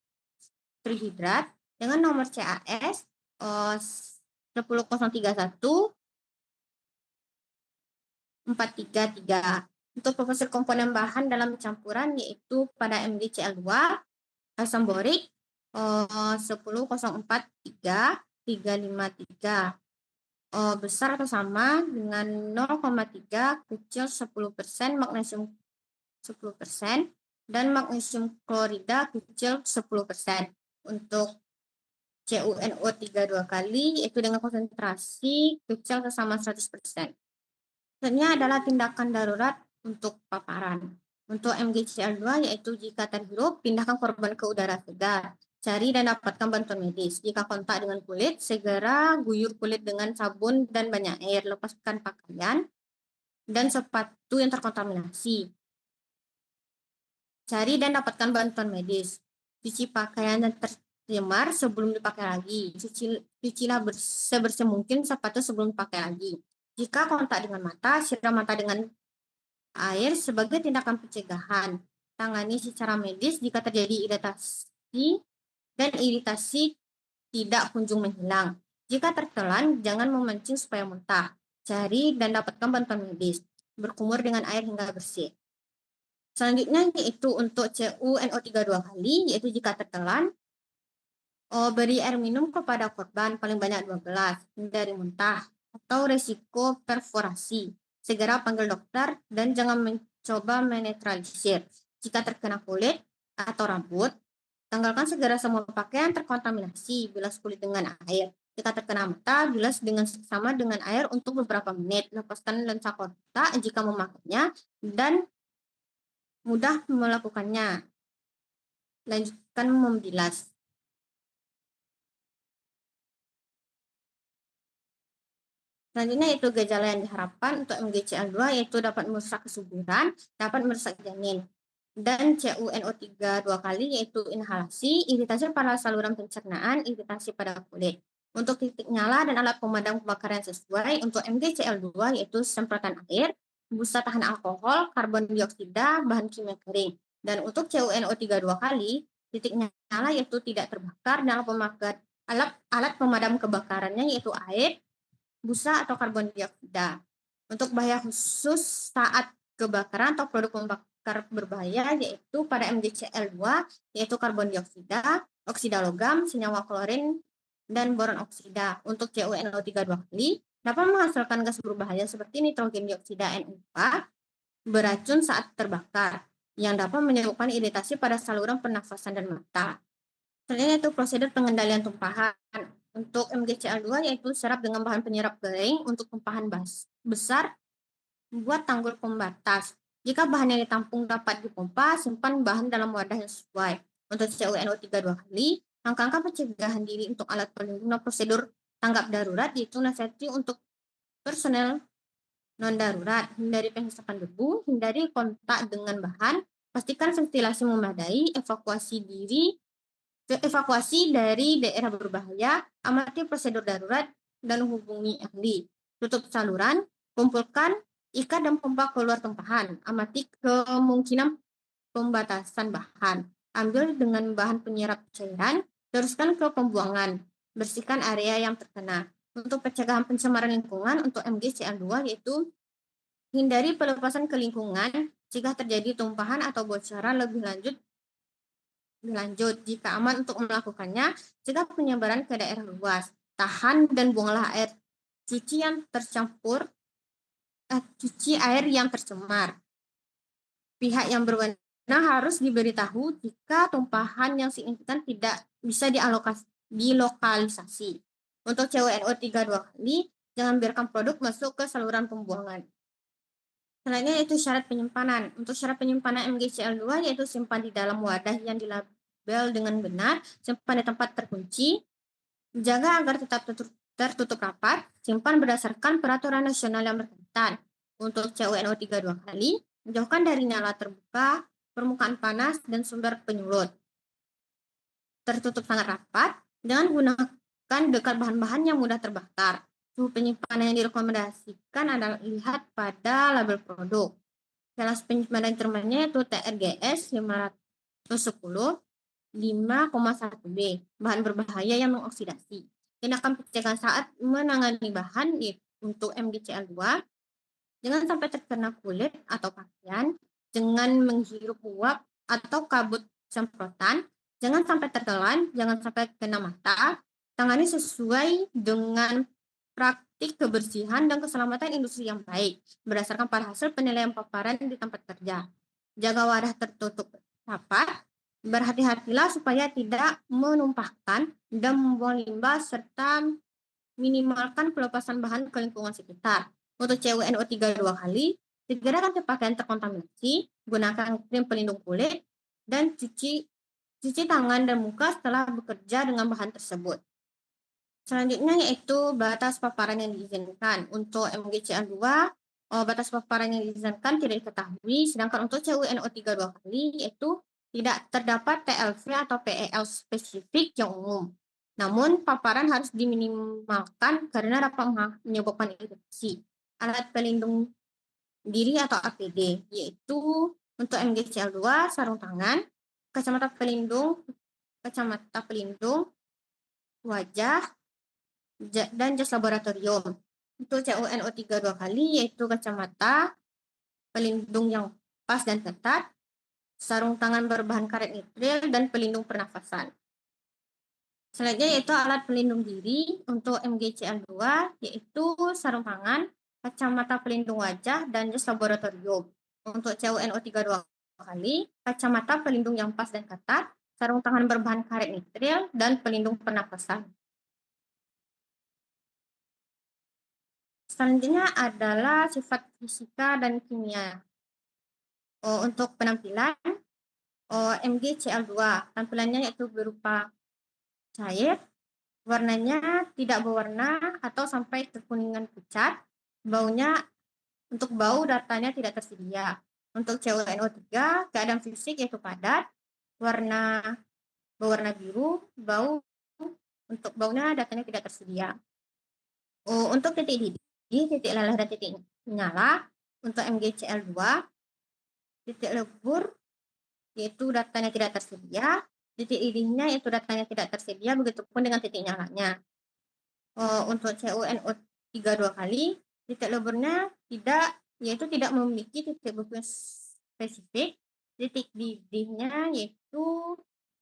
trihidrat dengan nomor CAS 10031 433. Untuk proporsi komponen bahan dalam campuran yaitu pada MgCl2 asam borik 10043 353 besar atau sama dengan 0,3 kecil 10% magnesium 10% dan magnesium klorida kecil 10%. Untuk CuNO3 2 kali yaitu dengan konsentrasi kecil sama 100%. Selanjutnya adalah tindakan darurat untuk paparan. Untuk MgCl2 yaitu jika terhirup, pindahkan korban ke udara segar. Cari dan dapatkan bantuan medis. Jika kontak dengan kulit, segera guyur kulit dengan sabun dan banyak air. Lepaskan pakaian dan sepatu yang terkontaminasi. Cari dan dapatkan bantuan medis. Cuci pakaian yang tercemar sebelum dipakai lagi. Cucilah sebersih mungkin sepatu sebelum dipakai lagi. Jika kontak dengan mata, siram mata dengan air sebagai tindakan pencegahan. Tangani secara medis jika terjadi iritasi dan iritasi tidak kunjung menghilang. Jika tertelan, jangan memancing supaya muntah. Cari dan dapatkan bantuan medis. Berkumur dengan air hingga bersih. Selanjutnya yaitu untuk CuNO3 2 kali, yaitu jika tertelan, beri air minum kepada korban paling banyak 12, hindari muntah atau resiko perforasi. segera panggil dokter dan jangan mencoba menetralisir. Jika terkena kulit atau rambut, tanggalkan segera semua pakaian terkontaminasi, bilas kulit dengan air. Jika terkena mata, bilas dengan seksama dengan air untuk beberapa menit. Lepaskan lensa kontak jika memakainya dan mudah melakukannya. Lanjutkan membilas. Selanjutnya itu gejala yang diharapkan untuk MGCL2 yaitu dapat merusak kesuburan, dapat merusak janin. Dan CuNO3 dua kali yaitu inhalasi, iritasi pada saluran pencernaan, iritasi pada kulit. Untuk titik nyala dan alat pemadam kebakaran sesuai untuk MgCl2 yaitu semprotan air, busa tahan alkohol, karbon dioksida, bahan kimia kering. Dan untuk CuNO3 dua kali, titik nyala yaitu tidak terbakar dan alat pemadam kebakarannya yaitu air, busa atau karbon dioksida. Untuk bahaya khusus saat kebakaran atau produk pembakar berbahaya yaitu pada MgCl2 yaitu karbon dioksida, oksida logam, senyawa klorin, dan boron oksida. Untuk CuNO3 dua kali dapat menghasilkan gas berbahaya seperti nitrogen dioksida NO4 beracun saat terbakar yang dapat menyebabkan iritasi pada saluran pernafasan dan mata. Selanjutnya itu prosedur pengendalian tumpahan. Untuk MgCl2 yaitu serap dengan bahan penyerap kering untuk tumpahan besar, buat tanggul pembatas. Jika bahan yang ditampung dapat dipompa, simpan bahan dalam wadah yang sesuai. Untuk CuNO3 dua kali, langkah-langkah pencegahan diri untuk alat pelindung dan prosedur tanggap darurat yaitu nasihati untuk personel non-darurat, hindari penghisapan debu, hindari kontak dengan bahan, pastikan ventilasi memadai, evakuasi dari daerah berbahaya, amati prosedur darurat, dan hubungi ahli. Tutup saluran, kumpulkan, ikat dan pompa keluar tumpahan. Amati kemungkinan pembatasan bahan. Ambil dengan bahan penyerap cairan, teruskan ke pembuangan. Bersihkan area yang terkena. Untuk pencegahan pencemaran lingkungan untuk MgCl2 yaitu hindari pelepasan ke lingkungan jika terjadi tumpahan atau bocoran lebih lanjut. Jika aman untuk melakukannya, cegah penyebaran ke daerah luas. Tahan dan buanglah cuci air yang tercemar. Pihak yang berwenang harus diberitahu jika tumpahan yang signifikan tidak bisa dilokalisasi. Untuk CuNO3 dua kali, jangan biarkan produk masuk ke saluran pembuangan. Selanjutnya yaitu syarat penyimpanan. Untuk syarat penyimpanan MgCl2 yaitu simpan di dalam wadah yang dilabel dengan benar, simpan di tempat terkunci, jaga agar tetap tertutup rapat, simpan berdasarkan peraturan nasional yang berkaitan. Untuk CuNO3 dua kali, jauhkan dari nyala terbuka, permukaan panas, dan sumber penyulut. Tertutup sangat rapat, jangan gunakan dekat bahan-bahan yang mudah terbakar. Suhu penyimpanan yang direkomendasikan adalah lihat pada label produk. Kelas penyimpanan termanya yaitu TRGS 510 5,1 B, bahan berbahaya yang mengoksidasi. Tindakan pencegahan saat menangani bahan untuk MgCl2, jangan sampai terkena kulit atau pakaian, jangan menghirup uap atau kabut semprotan, jangan sampai tertelan, jangan sampai kena mata, tangani sesuai dengan praktik kebersihan dan keselamatan industri yang baik, berdasarkan pada hasil penilaian paparan di tempat kerja. Jaga wadah tertutup rapat, berhati-hatilah supaya tidak menumpahkan dan membuang limbah serta minimalkan pelepasan bahan ke lingkungan sekitar. Untuk CuNO3 dua kali, segera ganti pakaian terkontaminasi, gunakan krim pelindung kulit, dan cuci tangan dan muka setelah bekerja dengan bahan tersebut. Selanjutnya yaitu batas paparan yang diizinkan. Untuk MgCl2, batas paparan yang diizinkan tidak diketahui, sedangkan untuk CuNO3 dua kali yaitu tidak terdapat TLV atau PEL spesifik yang umum. Namun, paparan harus diminimalkan karena dapat menyebabkan iritasi. Alat pelindung diri atau APD, yaitu untuk MgCl2, sarung tangan, kacamata pelindung wajah, dan jas laboratorium. Untuk CuNO3 dua kali yaitu kacamata pelindung yang pas dan ketat, sarung tangan berbahan karet nitril, dan pelindung pernafasan. Selanjutnya yaitu alat pelindung diri untuk MgCl2 yaitu sarung tangan, kacamata pelindung wajah, dan jas laboratorium. Untuk CuNO3 kali, kacamata pelindung yang pas dan ketat, sarung tangan berbahan karet nitril, dan pelindung pernapasan. Selanjutnya adalah sifat fisika dan kimia. Untuk penampilan, MgCl2, tampilannya yaitu berupa cair, warnanya tidak berwarna atau sampai kekuningan pucat, baunya untuk bau datanya tidak tersedia. Untuk CuNO3, keadaan fisik yaitu padat, berwarna biru, untuk baunya datanya tidak tersedia. Untuk titik didih, titik lelah dan titik nyala, untuk MgCl2, titik lebur yaitu datanya tidak tersedia, titik didihnya yaitu datanya tidak tersedia, begitupun dengan titik nyalanya. Untuk CuNO3 kali, titik leburnya tidak memiliki titik buku spesifik, titik didihnya yaitu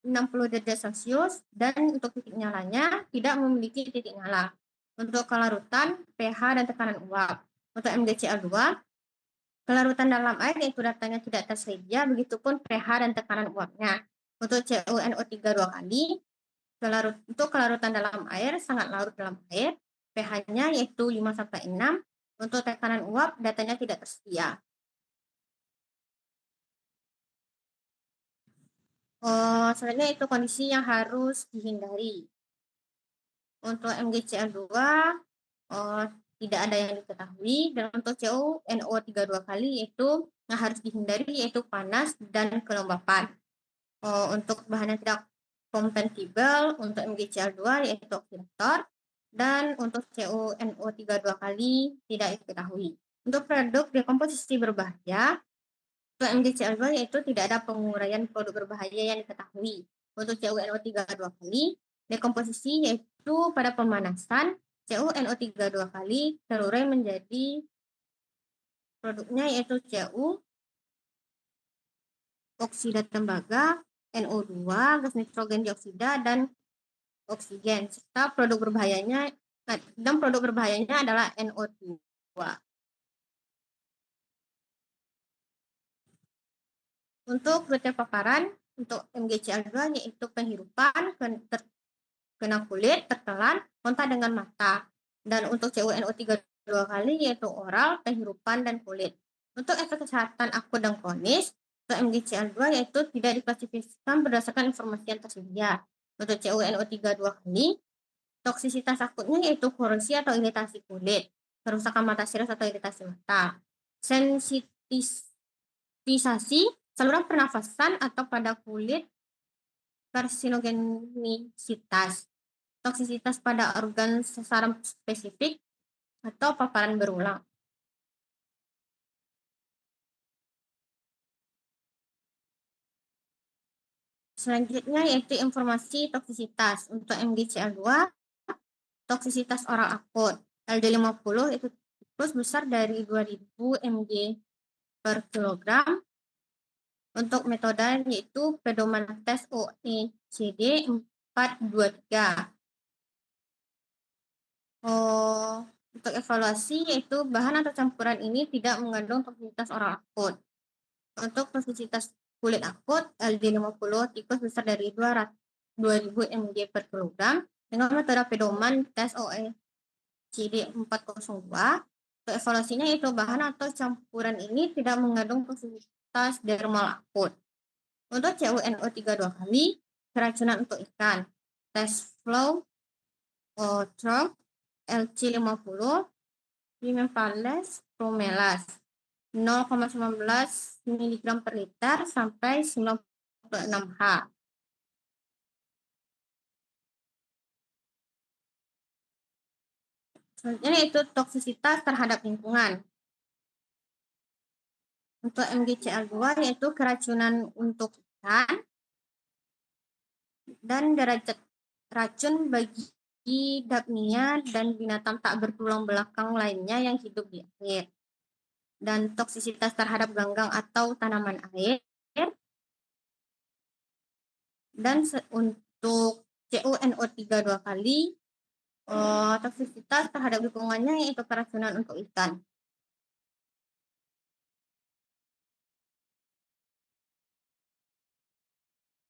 60 derajat Celcius, dan untuk titik nyalanya tidak memiliki titik nyala. Untuk kelarutan, pH, dan tekanan uap. Untuk MgCl2, kelarutan dalam air yaitu datanya tidak tersedia, begitupun pH dan tekanan uapnya. Untuk CuNO3 kali, untuk kelarutan dalam air, sangat larut dalam air, pH-nya yaitu 5-6, untuk tekanan uap datanya tidak tersedia. Selanjutnya itu kondisi yang harus dihindari. Untuk MgCl2 tidak ada yang diketahui, dan untuk CuNO3 kali yaitu yang harus dihindari yaitu panas dan kelembapan. Untuk bahan yang tidak kompatibel untuk MgCl2 yaitu oksidator, dan untuk CuNO3 kali tidak diketahui. Untuk produk dekomposisi berbahaya, untuk MgCl2 yaitu tidak ada penguraian produk berbahaya yang diketahui. Untuk CuNO3 kali, dekomposisi yaitu pada pemanasan, CuNO3 kali terurai menjadi produknya yaitu Cu, oksida tembaga, NO2, gas nitrogen dioksida, dan oksigen, serta produk berbahayanya adalah NO2. Untuk rute paparan, untuk MgCl2 yaitu penghirupan, kena kulit, tertelan, kontak dengan mata. Dan untuk CuNO3 kali yaitu oral, penghirupan, dan kulit. Untuk efek kesehatan akut dan kronis, untuk MgCl2 yaitu tidak diklasifikasikan berdasarkan informasi yang tersedia. Untuk CuNO3 kali, toksisitas akutnya yaitu korosi atau iritasi kulit, kerusakan mata sirip atau iritasi mata, sensitisasi saluran pernafasan atau pada kulit, karsinogenisitas, toksisitas pada organ saraf spesifik, atau paparan berulang. Selanjutnya yaitu informasi toksisitas. Untuk MgCl2, toksisitas oral akut, LD50 itu tikus besar dari 2000 mg per kilogram. Untuk metode yaitu pedoman tes OECD 423. Untuk evaluasi yaitu bahan atau campuran ini tidak mengandung toksisitas oral akut. Untuk toksisitas kulit akut, LD50 tikus besar dari 2000 mg per kilogram dengan metode pedoman tes OECD 402. Untuk evaluasinya yaitu bahan atau campuran ini tidak mengandung toksisitas dermal akut. Untuk CuNO3 kali, keracunan untuk ikan, tes flow, TROM, LC50, Pimenpales, Bromelas, 0,19 mg per liter sampai 96 H. Selanjutnya itu toksisitas terhadap lingkungan. Untuk MgCl2 yaitu keracunan untuk ikan, dan derajat racun bagi Daphnia dan binatang tak bertulang belakang lainnya yang hidup di air. Dan toksisitas terhadap ganggang atau tanaman air. Dan untuk CuNO3 kali, toksisitas terhadap lingkungannya yaitu keracunan untuk ikan.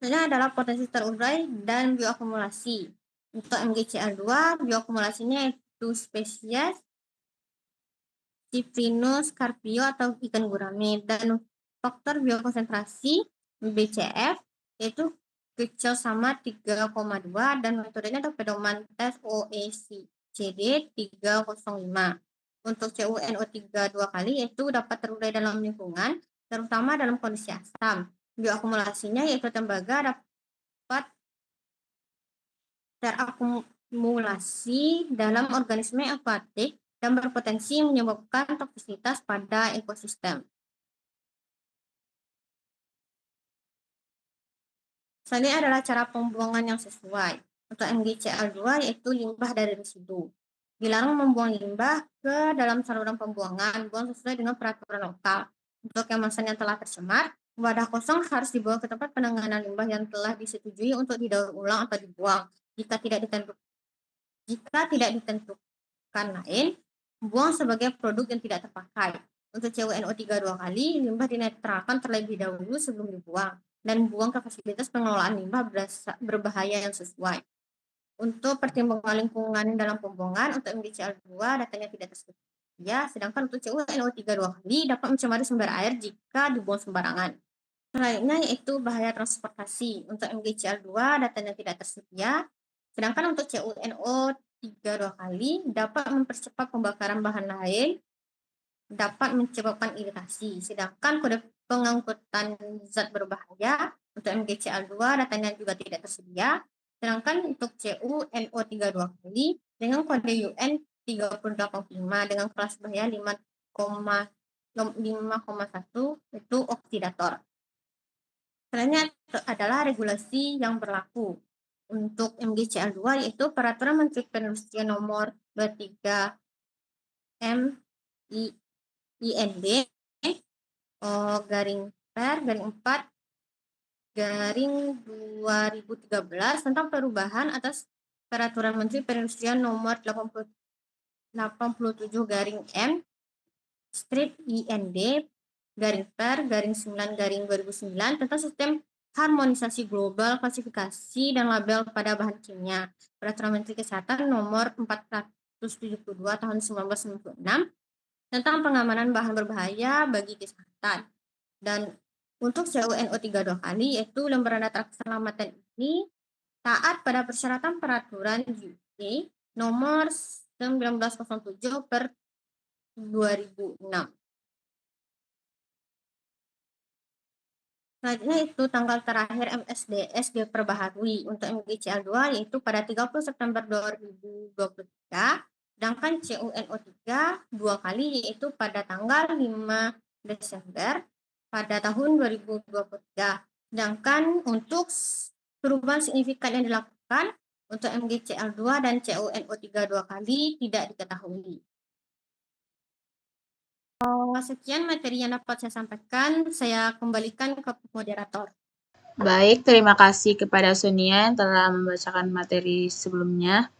Selanjutnya adalah potensi terurai dan bioakumulasi. Untuk MgCl2, bioakumulasinya itu spesies Cyprinus carpio atau ikan gurame, dan faktor biokonsentrasi BCF yaitu kecil sama 3,2 dan metodenya adalah pedoman tes OECD 305. Untuk CuNO3 dua kali yaitu dapat terurai dalam lingkungan, terutama dalam kondisi asam. Bioakumulasinya yaitu tembaga dapat terakumulasi dalam organisme akuatik dan berpotensi menyebabkan toksisitas pada ekosistem. Selanjutnya adalah cara pembuangan yang sesuai. Untuk MgCl2 yaitu limbah dari residu. Dilarang membuang limbah ke dalam saluran pembuangan, buang sesuai dengan peraturan lokal. Untuk kemasan yang telah tercemar, wadah kosong harus dibawa ke tempat penanganan limbah yang telah disetujui untuk didaur ulang atau dibuang. Jika tidak ditentukan lain, buang sebagai produk yang tidak terpakai. Untuk CuNO3 dua kali, limbah dinetralkan terlebih dahulu sebelum dibuang, dan buang ke fasilitas pengelolaan limbah berbahaya yang sesuai. Untuk pertimbangan lingkungan dalam pembuangan, untuk MgCl2 datanya tidak tersedia, sedangkan untuk CuNO3 dua kali dapat mencemari sumber air jika dibuang sembarangan. Selanjutnya yaitu bahaya transportasi. Untuk MgCl2 datanya tidak tersedia, sedangkan untuk CuNO3 dua kali dapat mempercepat pembakaran bahan lain, dapat menyebabkan iritasi. Sedangkan kode pengangkutan zat berbahaya untuk MgCl2 datanya juga tidak tersedia, sedangkan untuk CuNO3 dua kali dengan kode UN 3085 dengan kelas bahaya 5,1 itu oksidator. Selanjutnya adalah regulasi yang berlaku untuk MgCl2 yaitu Peraturan Menteri Perindustrian Nomor 23 MIND garing per garing 4 garing 2013 tentang perubahan atas Peraturan Menteri Perindustrian Nomor 87 garing M strip IND garing per garing 9 garing 2009 tentang sistem harmonisasi global klasifikasi dan label pada bahan kimia. Peraturan Menteri Kesehatan Nomor 472 tahun 1996 tentang pengamanan bahan berbahaya bagi kesehatan. Dan untuk CuNO3 dua kali yaitu lembaran data keselamatan ini taat pada persyaratan peraturan UK nomor 1907 per 2006. Selanjutnya itu tanggal terakhir MSDS diperbaharui untuk MgCl2 yaitu pada 30 September 2023, sedangkan CuNO3 dua kali yaitu pada tanggal 5 Desember pada tahun 2023. Sedangkan untuk perubahan signifikan yang dilakukan untuk MgCl2 dan CuNO3 dua kali tidak diketahui. Sekian materi yang dapat saya sampaikan. Saya kembalikan ke moderator. Baik, terima kasih kepada Sonia yang telah membacakan materi sebelumnya.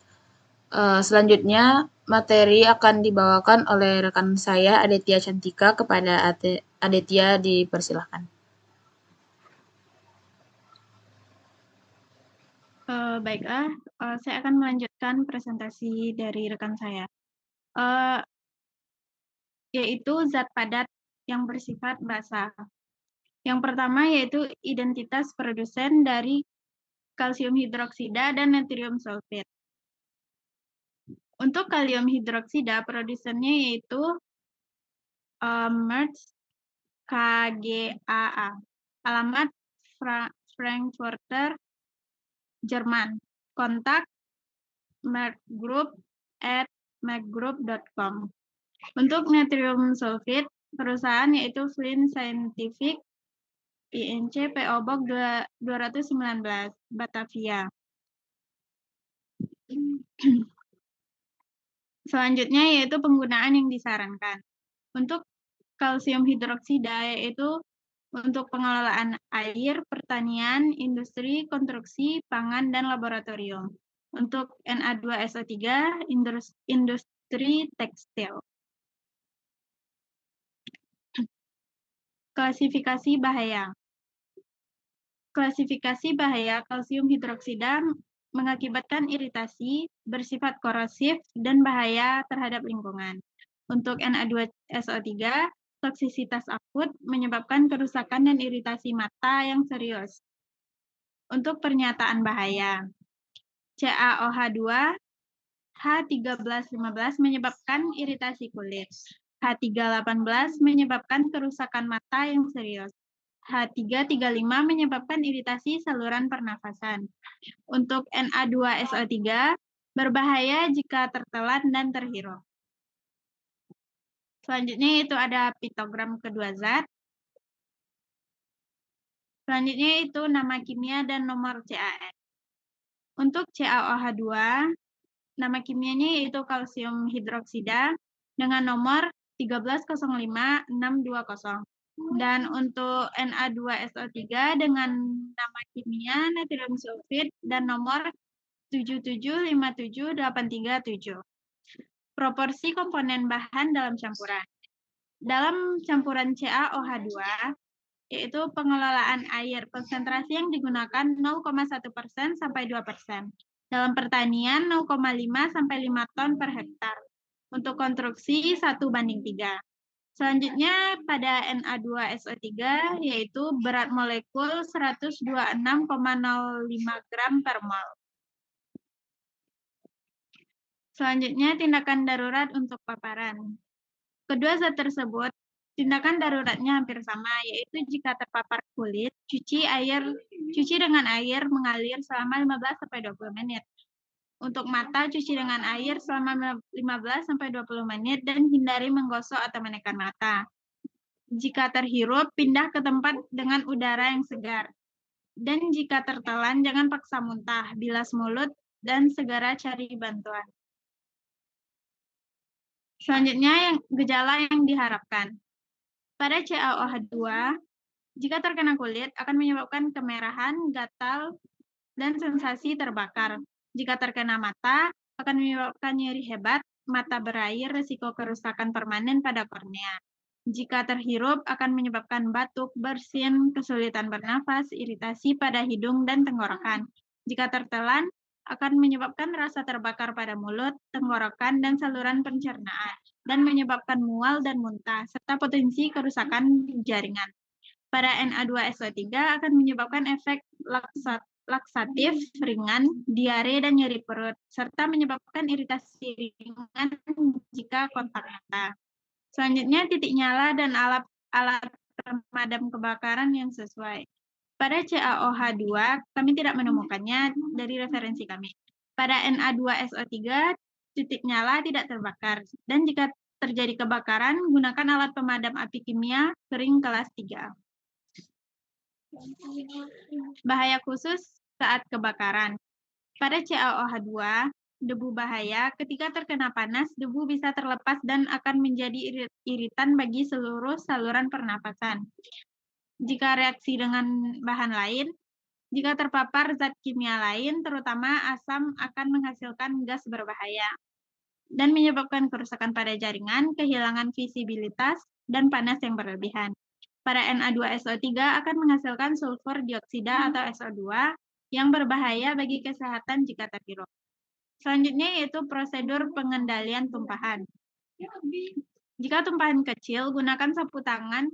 Selanjutnya, materi akan dibawakan oleh rekan saya, Aditya Cantika, kepada Aditya dipersilahkan. Baiklah, saya akan melanjutkan presentasi dari rekan saya, yaitu zat padat yang bersifat basa. Yang pertama yaitu identitas produsen dari kalsium hidroksida dan natrium sulfit. Untuk kalium hidroksida, produsennya yaitu Merz KGaA. Alamat Frankfurter, Jerman. Kontak merckgroup@merckgroup.com. Untuk natrium sulfit, perusahaan yaitu Flint Scientific Inc. PO Box 219, Batavia. Selanjutnya yaitu penggunaan yang disarankan. Untuk kalsium hidroksida yaitu untuk pengelolaan air, pertanian, industri, konstruksi, pangan, dan laboratorium. Untuk Na2SO3, industri tekstil. Klasifikasi bahaya. Klasifikasi bahaya kalsium hidroksida mengakibatkan iritasi, bersifat korosif, dan bahaya terhadap lingkungan. Untuk Na2SO3, toksisitas akut menyebabkan kerusakan dan iritasi mata yang serius. Untuk pernyataan bahaya, CaOH2 H1315 menyebabkan iritasi kulit. H318 menyebabkan kerusakan mata yang serius. H335 menyebabkan iritasi saluran pernafasan. Untuk Na2SO3 berbahaya jika tertelan dan terhirup. Selanjutnya itu ada piktogram kedua zat. Selanjutnya itu nama kimia dan nomor CAN. Untuk CaOH2, nama kimianya yaitu kalsium hidroksida dengan nomor 1305620. Dan untuk Na2SO3 dengan nama kimia natrium sulfid dan nomor 7757837. Proporsi komponen bahan dalam campuran. Dalam campuran CaOH2, yaitu pengelolaan air, konsentrasi yang digunakan 0,1% sampai 2%. Dalam pertanian 0,5 sampai 5 ton per hektar. Untuk konstruksi 1:3. Selanjutnya pada Na2SO3 yaitu berat molekul 126,05 gram per mol. Selanjutnya tindakan darurat untuk paparan. Kedua zat tersebut tindakan daruratnya hampir sama, yaitu jika terpapar kulit, cuci dengan air mengalir selama 15-20 menit. Untuk mata, cuci dengan air selama 15-20 menit dan hindari menggosok atau menekan mata. Jika terhirup, pindah ke tempat dengan udara yang segar. Dan jika tertelan, jangan paksa muntah, bilas mulut, dan segera cari bantuan. Selanjutnya, gejala yang diharapkan. Pada CaOH2, jika terkena kulit, akan menyebabkan kemerahan, gatal, dan sensasi terbakar. Jika terkena mata, akan menyebabkan nyeri hebat, mata berair, risiko kerusakan permanen pada kornea. Jika terhirup, akan menyebabkan batuk, bersin, kesulitan bernafas, iritasi pada hidung dan tenggorokan. Jika tertelan, akan menyebabkan rasa terbakar pada mulut, tenggorokan, dan saluran pencernaan, dan menyebabkan mual dan muntah, serta potensi kerusakan jaringan. Pada Na2SO3 akan menyebabkan efek laksatif ringan, diare, dan nyeri perut, serta menyebabkan iritasi ringan jika kontak mata. Selanjutnya, titik nyala dan alat pemadam kebakaran yang sesuai. Pada CaOH2, kami tidak menemukannya dari referensi kami. Pada Na2SO3, titik nyala tidak terbakar. Dan jika terjadi kebakaran, gunakan alat pemadam api kimia kering kelas 3. Bahaya khusus saat kebakaran. Pada CaOH2, debu bahaya. Ketika terkena panas, debu bisa terlepas dan akan menjadi iritan bagi seluruh saluran pernapasan. Jika reaksi dengan bahan lain, jika terpapar zat kimia lain, terutama asam, akan menghasilkan gas berbahaya dan menyebabkan kerusakan pada jaringan, kehilangan visibilitas, dan panas yang berlebihan. Pada Na2SO3 akan menghasilkan sulfur dioksida atau SO2 yang berbahaya bagi kesehatan jika terhirup. Selanjutnya yaitu prosedur pengendalian tumpahan. Jika tumpahan kecil, gunakan sapu tangan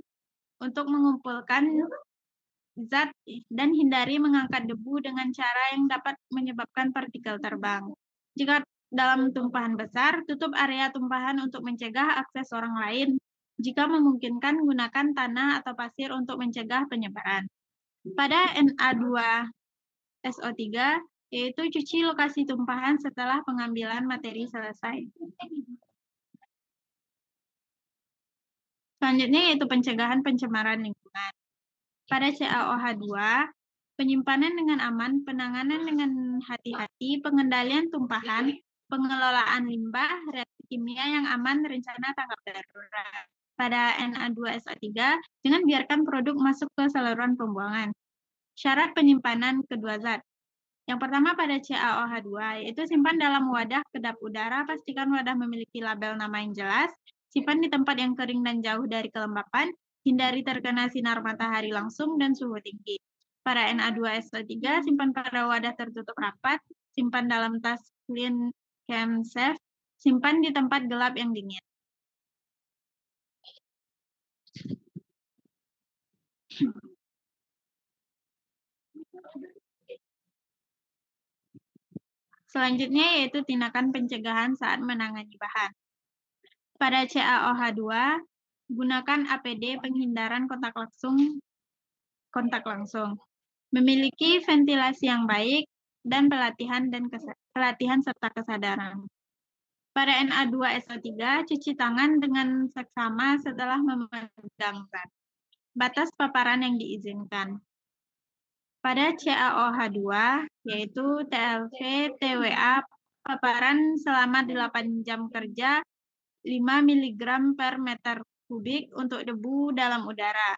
untuk mengumpulkan zat dan hindari mengangkat debu dengan cara yang dapat menyebabkan partikel terbang. Jika dalam tumpahan besar, tutup area tumpahan untuk mencegah akses orang lain. Jika memungkinkan, gunakan tanah atau pasir untuk mencegah penyebaran. Pada Na2SO3, yaitu cuci lokasi tumpahan setelah pengambilan materi selesai. Selanjutnya yaitu pencegahan pencemaran lingkungan. Pada CaOH2, penyimpanan dengan aman, penanganan dengan hati-hati, pengendalian tumpahan, pengelolaan limbah, reaksi kimia yang aman, rencana tanggap darurat. Pada Na2SO3, jangan biarkan produk masuk ke saluran pembuangan. Syarat penyimpanan kedua zat. Yang pertama pada CaOH2, yaitu simpan dalam wadah kedap udara, pastikan wadah memiliki label nama yang jelas, simpan di tempat yang kering dan jauh dari kelembapan, hindari terkena sinar matahari langsung dan suhu tinggi. Pada Na2SO3, simpan pada wadah tertutup rapat, simpan dalam tas clean cam safe, simpan di tempat gelap yang dingin. Selanjutnya yaitu tindakan pencegahan saat menangani bahan. Pada CaOH2, gunakan APD penghindaran kontak langsung. Memiliki ventilasi yang baik dan pelatihan serta kesadaran. Pada Na2SO3, cuci tangan dengan seksama setelah memegang zat. Batas paparan yang diizinkan. Pada CaOH2, yaitu TLV, TWA, paparan selama 8 jam kerja 5 mg per meter kubik untuk debu dalam udara.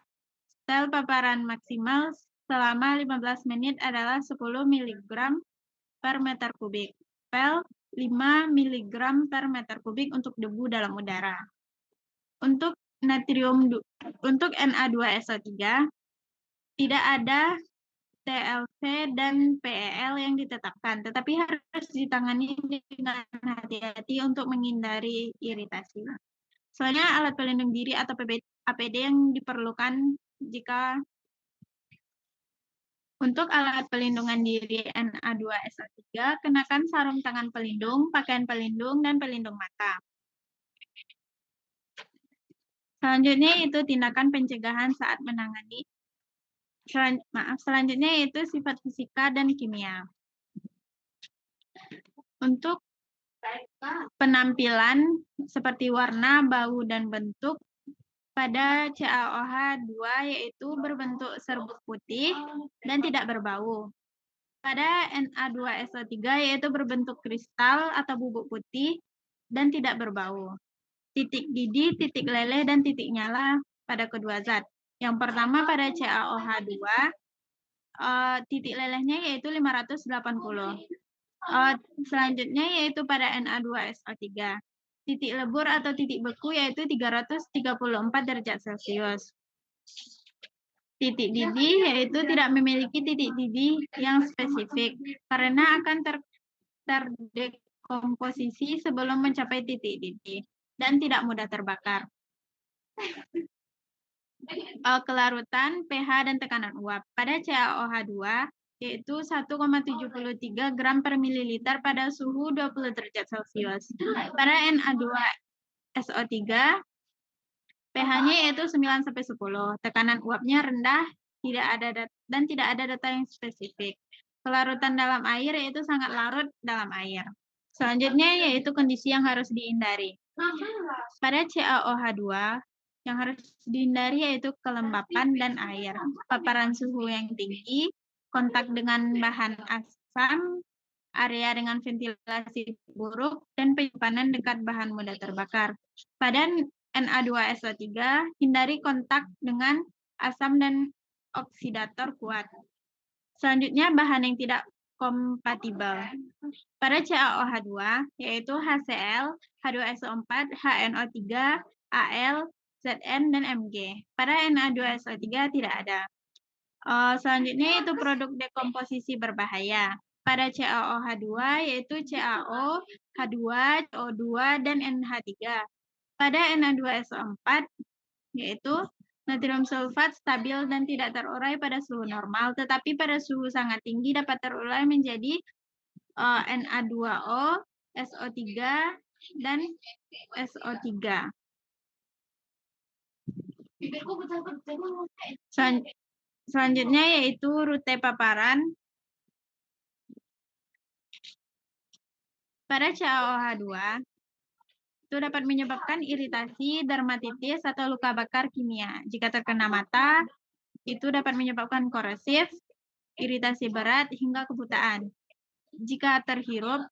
Sel paparan maksimal selama 15 menit adalah 10 mg per meter kubik. Pel 5 mg per meter kubik untuk debu dalam udara. Untuk Na2SO3, tidak ada TLC dan PEL yang ditetapkan, tetapi harus ditangani dengan hati-hati untuk menghindari iritasi. Soalnya alat pelindung diri atau APD yang diperlukan jika untuk alat pelindungan diri Na2SO3, kenakan sarung tangan pelindung, pakaian pelindung, dan pelindung mata. Selanjutnya itu tindakan pencegahan saat menangani. Selanjutnya yaitu sifat fisika dan kimia. Untuk penampilan seperti warna, bau, dan bentuk pada CaOH2 yaitu berbentuk serbuk putih dan tidak berbau. Pada Na2SO3 yaitu berbentuk kristal atau bubuk putih dan tidak berbau. Titik didih, titik leleh, dan titik nyala pada kedua zat. Yang pertama pada CaOH2, titik lelehnya yaitu 580. Selanjutnya yaitu pada Na2SO3. Titik lebur atau titik beku yaitu 334 derajat Celcius. Titik didih yaitu tidak memiliki titik didih yang spesifik karena akan terdekomposisi sebelum mencapai titik didih dan tidak mudah terbakar. Kelarutan, pH, dan tekanan uap. Pada CaOH2 yaitu 1,73 gram per mililiter pada suhu 20 derajat Celcius. Pada Na2SO3, pH-nya yaitu 9-10. Tekanan uapnya rendah dan tidak ada data yang spesifik. Kelarutan dalam air yaitu sangat larut dalam air. Selanjutnya yaitu kondisi yang harus dihindari. Pada CaOH2, yang harus dihindari yaitu kelembapan dan air, paparan suhu yang tinggi, kontak dengan bahan asam, area dengan ventilasi buruk, dan penyimpanan dekat bahan mudah terbakar. Pada Na2SO3, hindari kontak dengan asam dan oksidator kuat. Selanjutnya, bahan yang tidak kompatibel. Pada CaOH2, yaitu HCl, H2SO4, HNO3, Al, Zn, dan Mg. Pada Na2SO3 tidak ada. Selanjutnya itu produk dekomposisi berbahaya. Pada CaOH2 yaitu CaO, H2, CO2, dan NH3. Pada Na2SO4 yaitu natrium sulfat stabil dan tidak terurai pada suhu normal, tetapi pada suhu sangat tinggi dapat terurai menjadi Na2O, SO3, dan SO3. Selanjutnya yaitu rute paparan. Pada CaOH2 itu dapat menyebabkan iritasi, dermatitis, atau luka bakar kimia. Jika terkena mata, itu dapat menyebabkan korosif, iritasi berat, hingga kebutaan. Jika terhirup,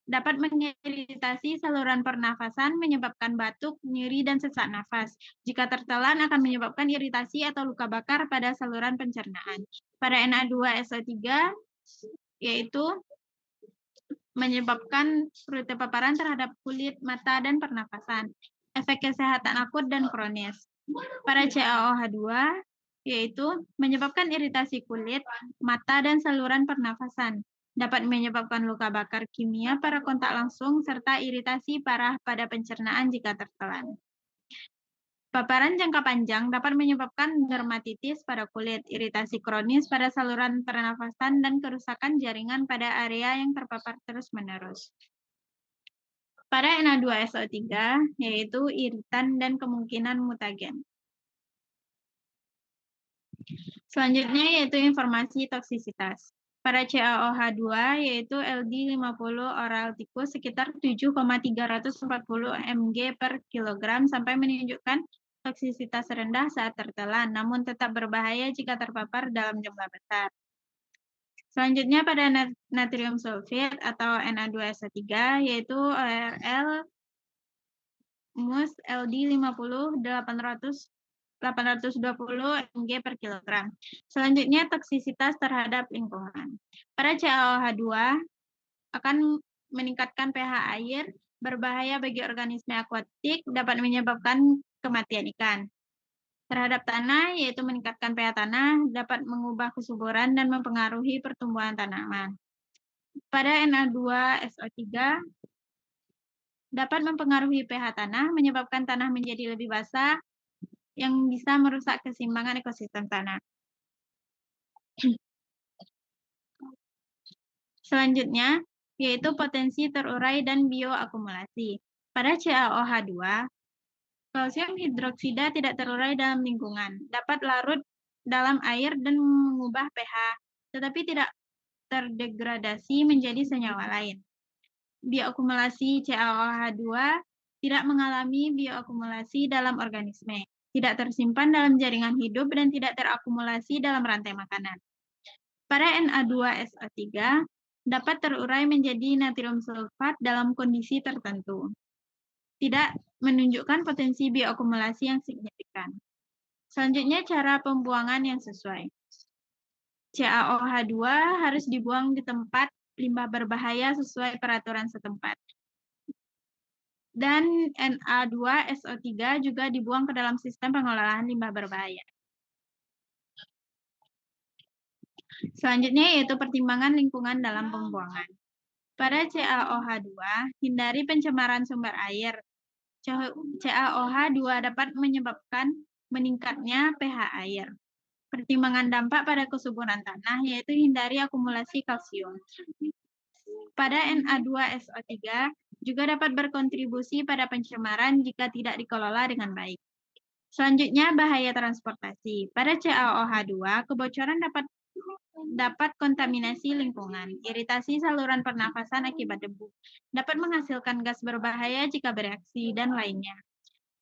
dapat mengiritasi saluran pernafasan, menyebabkan batuk, nyeri, dan sesak nafas. Jika tertelan akan menyebabkan iritasi atau luka bakar pada saluran pencernaan. Pada Na2SO3 yaitu menyebabkan rute paparan terhadap kulit, mata, dan pernafasan. Efek kesehatan akut dan kronis. Pada CaOH2 yaitu menyebabkan iritasi kulit, mata, dan saluran pernafasan. Dapat menyebabkan luka bakar kimia pada kontak langsung serta iritasi parah pada pencernaan jika tertelan. Paparan jangka panjang dapat menyebabkan dermatitis pada kulit, iritasi kronis pada saluran pernafasan, dan kerusakan jaringan pada area yang terpapar terus-menerus. Pada Na2SO3, yaitu iritan dan kemungkinan mutagen. Selanjutnya yaitu informasi toksisitas. Pada CaOH2 yaitu LD50 oral tikus sekitar 7,340 mg per kilogram sampai menunjukkan toksisitas rendah saat tertelan, namun tetap berbahaya jika terpapar dalam jumlah besar. Selanjutnya pada natrium sulfit atau Na2SO3 yaitu ORL mus LD50 820 mg per kilogram. Selanjutnya toksisitas terhadap lingkungan. Pada CaOH2 akan meningkatkan pH air, berbahaya bagi organisme akuatik, dapat menyebabkan kematian ikan. Terhadap tanah, yaitu meningkatkan pH tanah, dapat mengubah kesuburan dan mempengaruhi pertumbuhan tanaman. Pada Na2SO3 dapat mempengaruhi pH tanah, menyebabkan tanah menjadi lebih basah, yang bisa merusak keseimbangan ekosistem tanah. Selanjutnya, yaitu potensi terurai dan bioakumulasi. Pada CaOH2, kalsium hidroksida tidak terurai dalam lingkungan, dapat larut dalam air dan mengubah pH, tetapi tidak terdegradasi menjadi senyawa lain. Bioakumulasi CaOH2 tidak mengalami bioakumulasi dalam organisme, tidak tersimpan dalam jaringan hidup, dan tidak terakumulasi dalam rantai makanan. Pada Na2SO3 dapat terurai menjadi natrium sulfat dalam kondisi tertentu. Tidak menunjukkan potensi bioakumulasi yang signifikan. Selanjutnya cara pembuangan yang sesuai. CaOH2 harus dibuang di tempat limbah berbahaya sesuai peraturan setempat. Dan Na2SO3 juga dibuang ke dalam sistem pengelolaan limbah berbahaya. Selanjutnya yaitu pertimbangan lingkungan dalam pembuangan. Pada CaOH2, hindari pencemaran sumber air. CaOH2 dapat menyebabkan meningkatnya pH air. Pertimbangan dampak pada kesuburan tanah yaitu hindari akumulasi kalsium. Pada Na2SO3 juga dapat berkontribusi pada pencemaran jika tidak dikelola dengan baik. Selanjutnya, bahaya transportasi. Pada CaOH2, kebocoran dapat kontaminasi lingkungan, iritasi saluran pernafasan akibat debu, dapat menghasilkan gas berbahaya jika bereaksi, dan lainnya.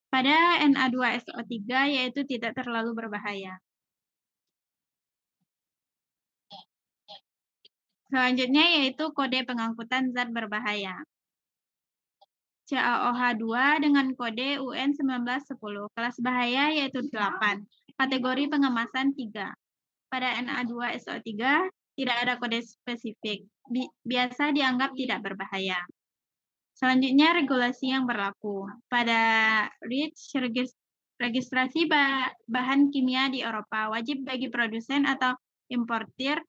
Pada Na2SO3 yaitu tidak terlalu berbahaya. Selanjutnya yaitu kode pengangkutan zat berbahaya. CaOH2 dengan kode UN1910, kelas bahaya yaitu 8, kategori pengemasan 3. Pada Na2SO3 tidak ada kode spesifik, biasa dianggap tidak berbahaya. Selanjutnya regulasi yang berlaku. Pada REACH, registrasi bahan kimia di Eropa wajib bagi produsen atau importir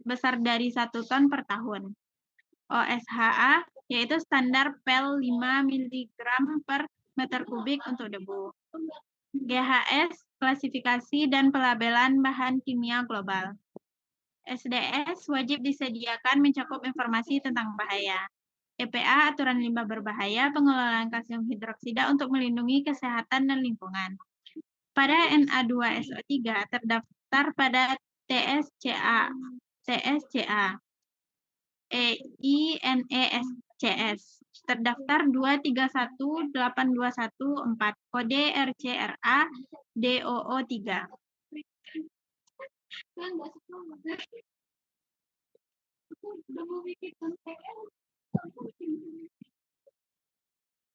besar dari 1 ton per tahun. OSHA yaitu standar PEL 5 mg per meter kubik untuk debu. GHS, klasifikasi dan pelabelan bahan kimia global. SDS wajib disediakan mencakup informasi tentang bahaya. EPA, aturan limbah berbahaya, pengelolaan kalsium hidroksida untuk melindungi kesehatan dan lingkungan. Pada Na2SO3 terdaftar pada TSCA, INESCS, terdaftar 2318214, kode RCRA DOO3.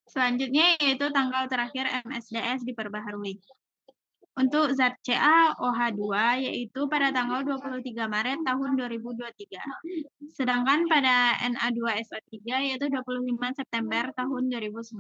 Selanjutnya yaitu tanggal terakhir MSDS diperbaharui. Untuk zat CaOH2 yaitu pada tanggal 23 Maret tahun 2023. Sedangkan pada Na2SO3 yaitu 25 September tahun 2019.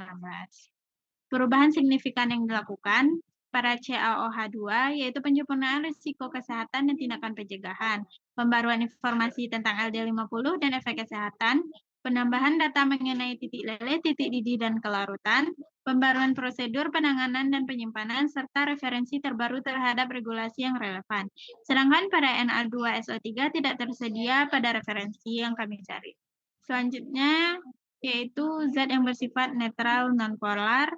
Perubahan signifikan yang dilakukan pada CaOH2 yaitu penyempurnaan risiko kesehatan dan tindakan pencegahan, pembaruan informasi tentang LD50 dan efek kesehatan, penambahan data mengenai titik leleh, titik didih, dan kelarutan, pembaruan prosedur penanganan dan penyimpanan, serta referensi terbaru terhadap regulasi yang relevan. Sedangkan pada Na2SO3 tidak tersedia pada referensi yang kami cari. Selanjutnya yaitu zat yang bersifat netral nonpolar,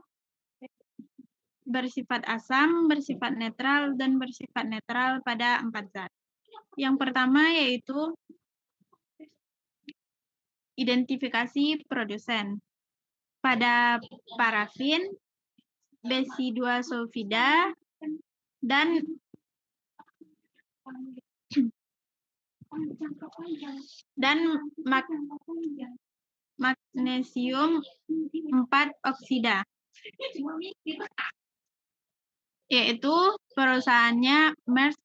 bersifat asam, bersifat netral, dan bersifat netral pada 4 zat. Yang pertama yaitu identifikasi produsen. Pada parafin, besi-2-sulfida, dan magnesium 4 oksida, yaitu perusahaannya Maersk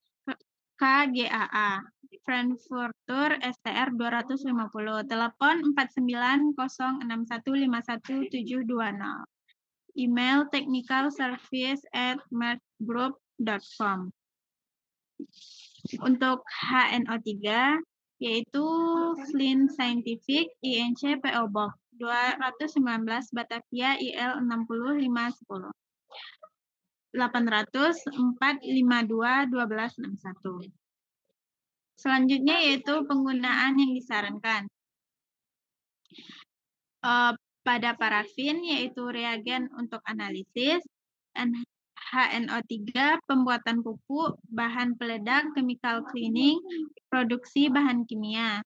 KGaA, Frankfurter STR 250, telepon 4906151720, email technicalservice@maerskgroup.com. Untuk HNO3 yaitu Flint Scientific INC PO Box 219 Batavia IL 60510 800 452 1261. Selanjutnya yaitu penggunaan yang disarankan. Pada parafin yaitu reagen untuk analisis, HNO3 pembuatan pupuk, bahan peledak, chemical cleaning, produksi bahan kimia.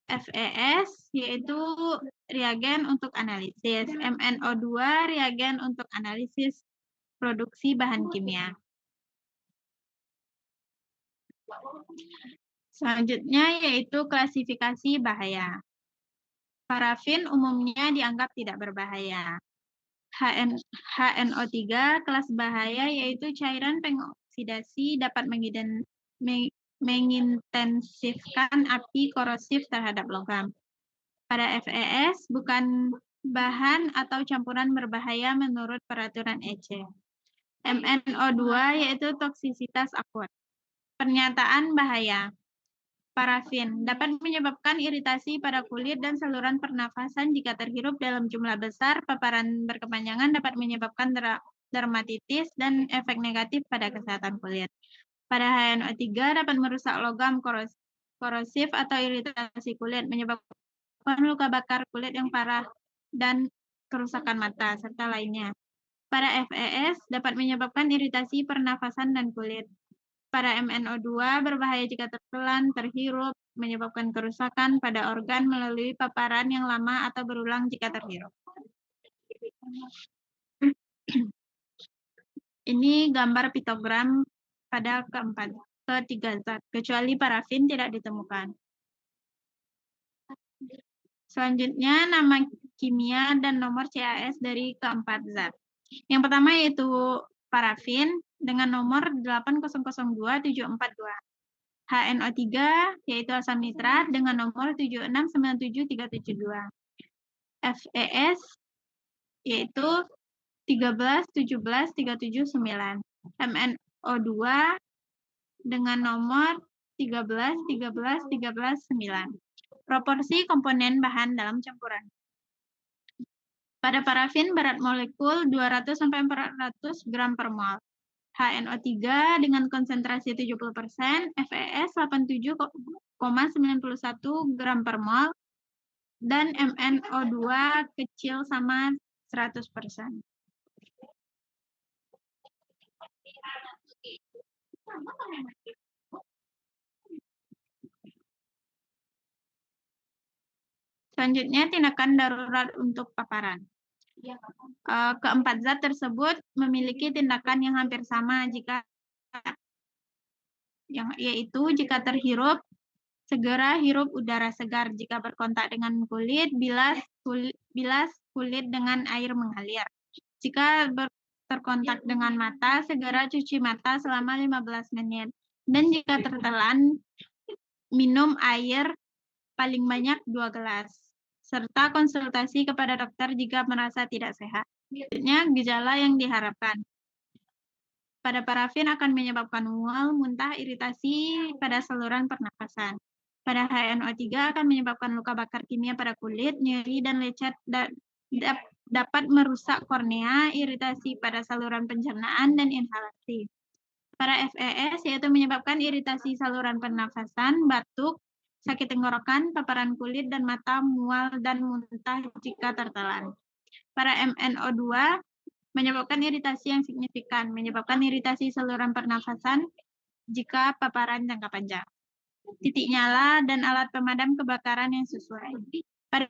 FES yaitu reagen untuk analisis, MnO2 reagen untuk analisis produksi bahan kimia. Selanjutnya yaitu klasifikasi bahaya. Parafin umumnya dianggap tidak berbahaya. HNO3 kelas bahaya yaitu cairan pengoksidasi dapat mengintensifkan api korosif terhadap logam. Pada FES bukan bahan atau campuran berbahaya menurut peraturan EC. MnO2 yaitu toksisitas akut. Pernyataan bahaya. Parafin dapat menyebabkan iritasi pada kulit dan saluran pernafasan jika terhirup dalam jumlah besar. Paparan berkepanjangan dapat menyebabkan dermatitis dan efek negatif pada kesehatan kulit. Pada HNO3 dapat merusak logam korosif atau iritasi kulit, menyebabkan luka bakar kulit yang parah dan kerusakan mata, serta lainnya. Pada FES dapat menyebabkan iritasi pernafasan dan kulit. Pada MnO2 berbahaya jika tertelan, terhirup, menyebabkan kerusakan pada organ melalui paparan yang lama atau berulang jika terhirup. Ini gambar piktogram pada ketiga zat, kecuali parafin tidak ditemukan. Selanjutnya nama kimia dan nomor CAS dari keempat zat. Yang pertama yaitu parafin dengan nomor 8002742. HNO3 yaitu asam nitrat dengan nomor 7697372. FES yaitu 1317379. MnO2 dengan nomor 1313139. Proporsi komponen bahan dalam campuran. Pada parafin berat molekul 200 sampai 400 gram per mol. HNO3 dengan konsentrasi 70%, FES 87,91 gram per mol, dan MnO2 kecil sama 100%. Selanjutnya, tindakan darurat untuk paparan. Keempat zat tersebut memiliki tindakan yang hampir sama yaitu jika terhirup, segera hirup udara segar. Jika berkontak dengan kulit, bilas kulit dengan air mengalir. Jika terkontak dengan mata, segera cuci mata selama 15 menit. Dan jika tertelan, minum air paling banyak 2 gelas. Serta konsultasi kepada dokter jika merasa tidak sehat. Selanjutnya, gejala yang diharapkan. Pada parafin akan menyebabkan mual, muntah, iritasi pada saluran pernapasan. Pada HNO3 akan menyebabkan luka bakar kimia pada kulit, nyeri, dan lecet, dapat merusak kornea, iritasi pada saluran pencernaan, dan inhalasi. Pada FES yaitu menyebabkan iritasi saluran pernafasan, batuk, sakit tenggorokan, paparan kulit dan mata, mual, dan muntah jika tertelan. Pada MnO2 menyebabkan iritasi yang signifikan, menyebabkan iritasi saluran pernafasan jika paparan jangka panjang. Titik nyala dan alat pemadam kebakaran yang sesuai. Pada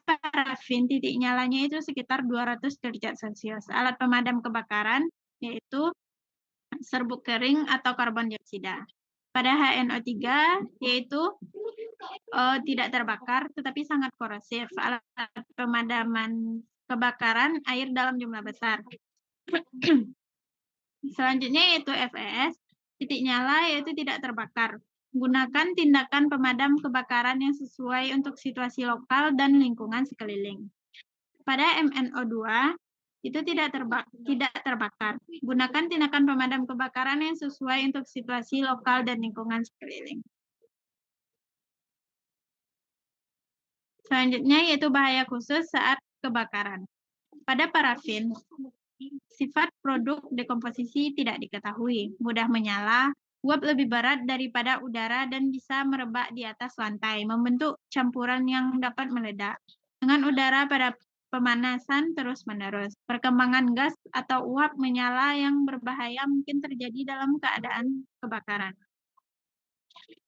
parafin, titik nyalanya itu sekitar 200 derajat Celcius. Alat pemadam kebakaran yaitu serbuk kering atau karbon dioksida. Pada HNO3 yaitu tidak terbakar tetapi sangat korosif. Alat pemadaman kebakaran air dalam jumlah besar. Selanjutnya yaitu FES, titik nyala yaitu tidak terbakar. Gunakan tindakan pemadam kebakaran yang sesuai untuk situasi lokal dan lingkungan sekeliling. Pada MnO2 itu tidak terbakar. Gunakan tindakan pemadam kebakaran yang sesuai untuk situasi lokal dan lingkungan sekeliling. Selanjutnya yaitu bahaya khusus saat kebakaran. Pada parafin, sifat produk dekomposisi tidak diketahui, mudah menyala, uap lebih berat daripada udara dan bisa merebak di atas lantai, membentuk campuran yang dapat meledak. Dengan udara pada pemanasan terus-menerus, perkembangan gas atau uap menyala yang berbahaya mungkin terjadi dalam keadaan kebakaran.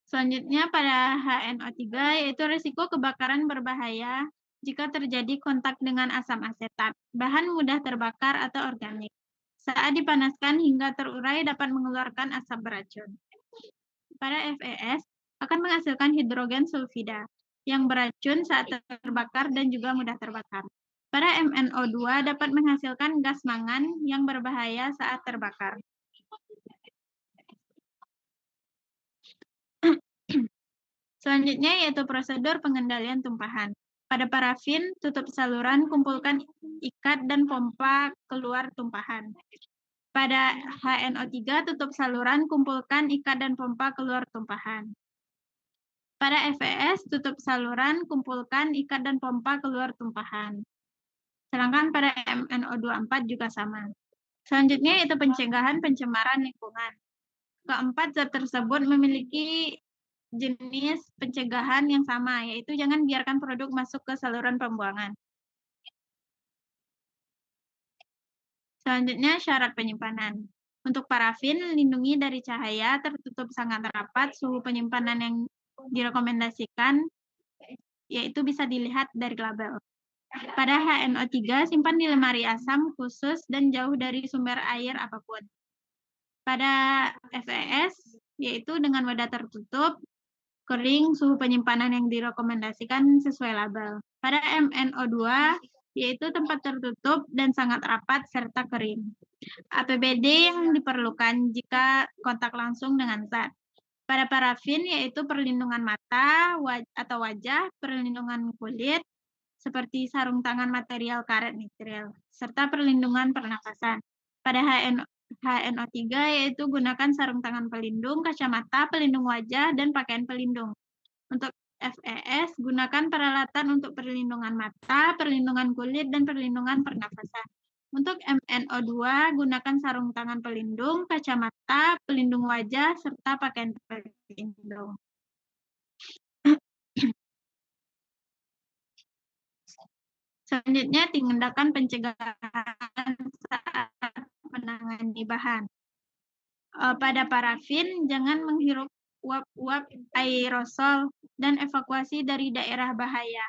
Selanjutnya pada HNO3 yaitu risiko kebakaran berbahaya jika terjadi kontak dengan asam asetat, bahan mudah terbakar atau organik. Saat dipanaskan hingga terurai dapat mengeluarkan asap beracun. Pada FES akan menghasilkan hidrogen sulfida yang beracun saat terbakar dan juga mudah terbakar. Pada MnO2 dapat menghasilkan gas mangan yang berbahaya saat terbakar. Selanjutnya yaitu prosedur pengendalian tumpahan. Pada parafin, tutup saluran, kumpulkan ikat dan pompa keluar tumpahan. Pada HNO3, tutup saluran, kumpulkan ikat dan pompa keluar tumpahan. Pada FES, tutup saluran, kumpulkan ikat dan pompa keluar tumpahan. Sedangkan pada MnO24 juga sama. Selanjutnya yaitu pencegahan pencemaran lingkungan. Keempat zat tersebut memiliki jenis pencegahan yang sama, yaitu jangan biarkan produk masuk ke saluran pembuangan. Selanjutnya syarat penyimpanan. Untuk parafin, lindungi dari cahaya, tertutup sangat rapat, suhu penyimpanan yang direkomendasikan, yaitu bisa dilihat dari label. Pada HNO3, simpan di lemari asam khusus dan jauh dari sumber air apapun. Pada FES, yaitu dengan wadah tertutup, kering, suhu penyimpanan yang direkomendasikan sesuai label. Pada MnO2, yaitu tempat tertutup dan sangat rapat serta kering. APBD yang diperlukan jika kontak langsung dengan zat. Pada parafin, yaitu perlindungan mata atau wajah, perlindungan kulit, seperti sarung tangan material karet nitril, serta perlindungan pernafasan. Pada HNO3 yaitu gunakan sarung tangan pelindung, kacamata, pelindung wajah, dan pakaian pelindung. Untuk FES, gunakan peralatan untuk perlindungan mata, perlindungan kulit, dan perlindungan pernafasan. Untuk MnO2, gunakan sarung tangan pelindung, kacamata, pelindung wajah, serta pakaian pelindung. Selanjutnya, tindakan pencegahan saat menangani bahan. Pada parafin, jangan menghirup uap-uap aerosol dan evakuasi dari daerah bahaya.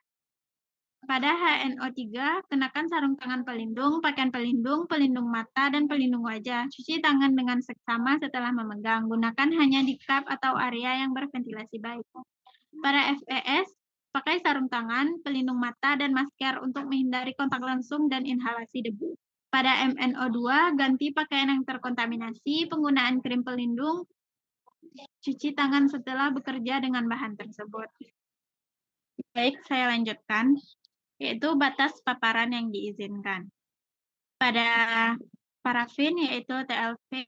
Pada HNO3, kenakan sarung tangan pelindung, pakaian pelindung, pelindung mata, dan pelindung wajah. Cuci tangan dengan seksama setelah memegang. Gunakan hanya di cup atau area yang berventilasi baik. Pada FES, pakai sarung tangan, pelindung mata, dan masker untuk menghindari kontak langsung dan inhalasi debu. Pada MnO2, ganti pakaian yang terkontaminasi, penggunaan krim pelindung, cuci tangan setelah bekerja dengan bahan tersebut. Baik, saya lanjutkan, yaitu batas paparan yang diizinkan. Pada parafin yaitu TLV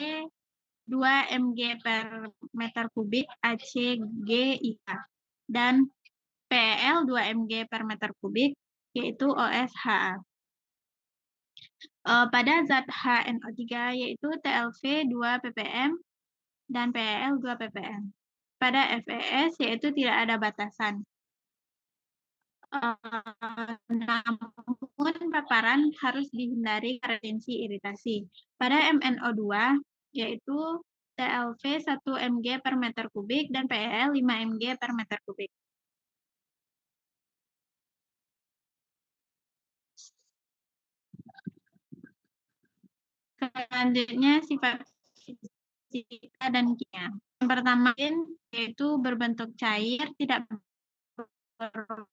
2 mg per meter kubik ACGIH dan PEL 2 mg per meter kubik yaitu OSHA. Pada zat HNO3 yaitu TLV 2 ppm dan PEL 2 ppm. Pada FES yaitu tidak ada batasan. Namun paparan harus dihindari karena potensi iritasi. Pada MnO2 yaitu TLV 1 mg per meter kubik dan PEL 5 mg per meter kubik. Selanjutnya sifat fisika dan kimia. Yang pertama yaitu berbentuk cair, tidak berwarna,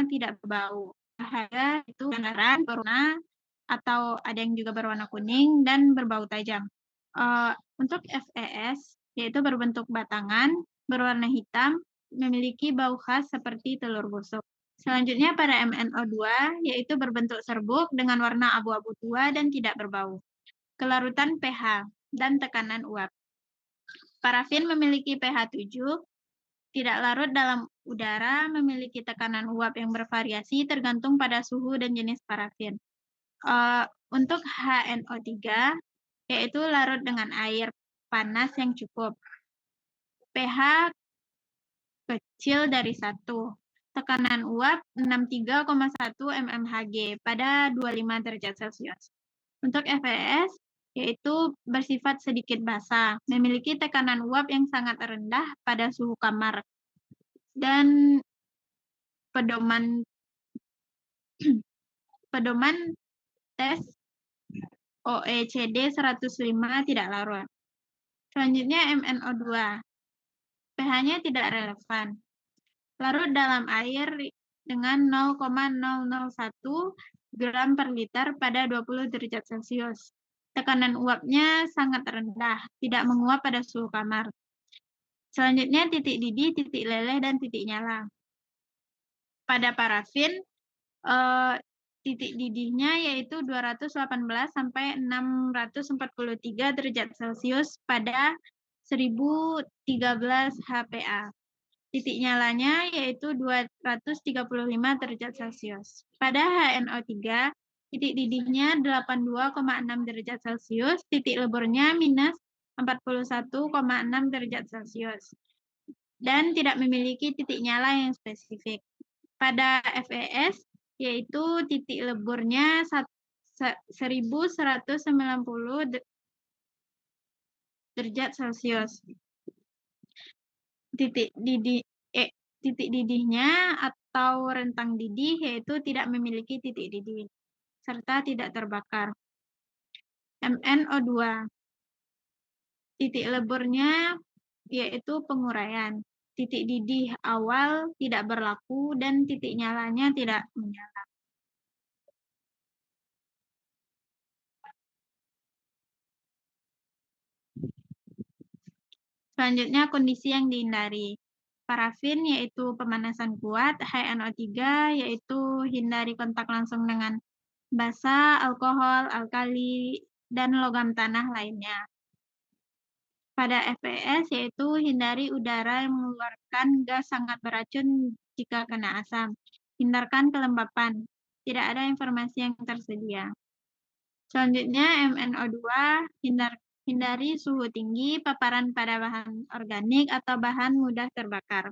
tidak berbau. Bahaya itu gambaran berwarna atau ada yang juga berwarna kuning dan berbau tajam. Untuk FES yaitu berbentuk batangan, berwarna hitam, memiliki bau khas seperti telur busuk. Selanjutnya pada MnO2 yaitu berbentuk serbuk dengan warna abu-abu tua dan tidak berbau. Kelarutan pH dan tekanan uap. Parafin memiliki pH 7, tidak larut dalam udara, memiliki tekanan uap yang bervariasi tergantung pada suhu dan jenis parafin. Untuk HNO3 yaitu larut dengan air panas yang cukup. pH kecil dari 1. Tekanan uap 63,1 mmHg pada 25 derajat Celcius. Untuk FES yaitu bersifat sedikit basah, memiliki tekanan uap yang sangat rendah pada suhu kamar dan pedoman tes OECD 105 tidak larut. Selanjutnya MnO2. pH-nya tidak relevan. Larut dalam air dengan 0,001 gram per liter pada 20 derajat Celcius. Tekanan uapnya sangat rendah, tidak menguap pada suhu kamar. Selanjutnya titik didih, titik leleh, dan titik nyala. Pada parafin, titik didihnya yaitu 218 sampai 643 derajat Celcius pada 1013 HPA. Titik nyalanya yaitu 235 derajat Celcius. Pada HNO3, titik didihnya 82,6 derajat Celcius, titik leburnya minus 41,6 derajat Celcius, dan tidak memiliki titik nyala yang spesifik. Pada FES, yaitu titik leburnya 1190 derajat Celcius. Titik didihnya atau rentang didih yaitu tidak memiliki titik didih serta tidak terbakar. MnO2. Titik leburnya yaitu penguraian. Titik didih awal tidak berlaku dan titik nyalanya tidak menyala. Selanjutnya kondisi yang dihindari. Parafin yaitu pemanasan kuat, HNO3 yaitu hindari kontak langsung dengan basa, alkohol, alkali, dan logam tanah lainnya. Pada FES yaitu hindari udara yang mengeluarkan gas sangat beracun jika kena asam. Hindarkan kelembapan. Tidak ada informasi yang tersedia. Selanjutnya MnO2, hindari suhu tinggi, paparan pada bahan organik atau bahan mudah terbakar.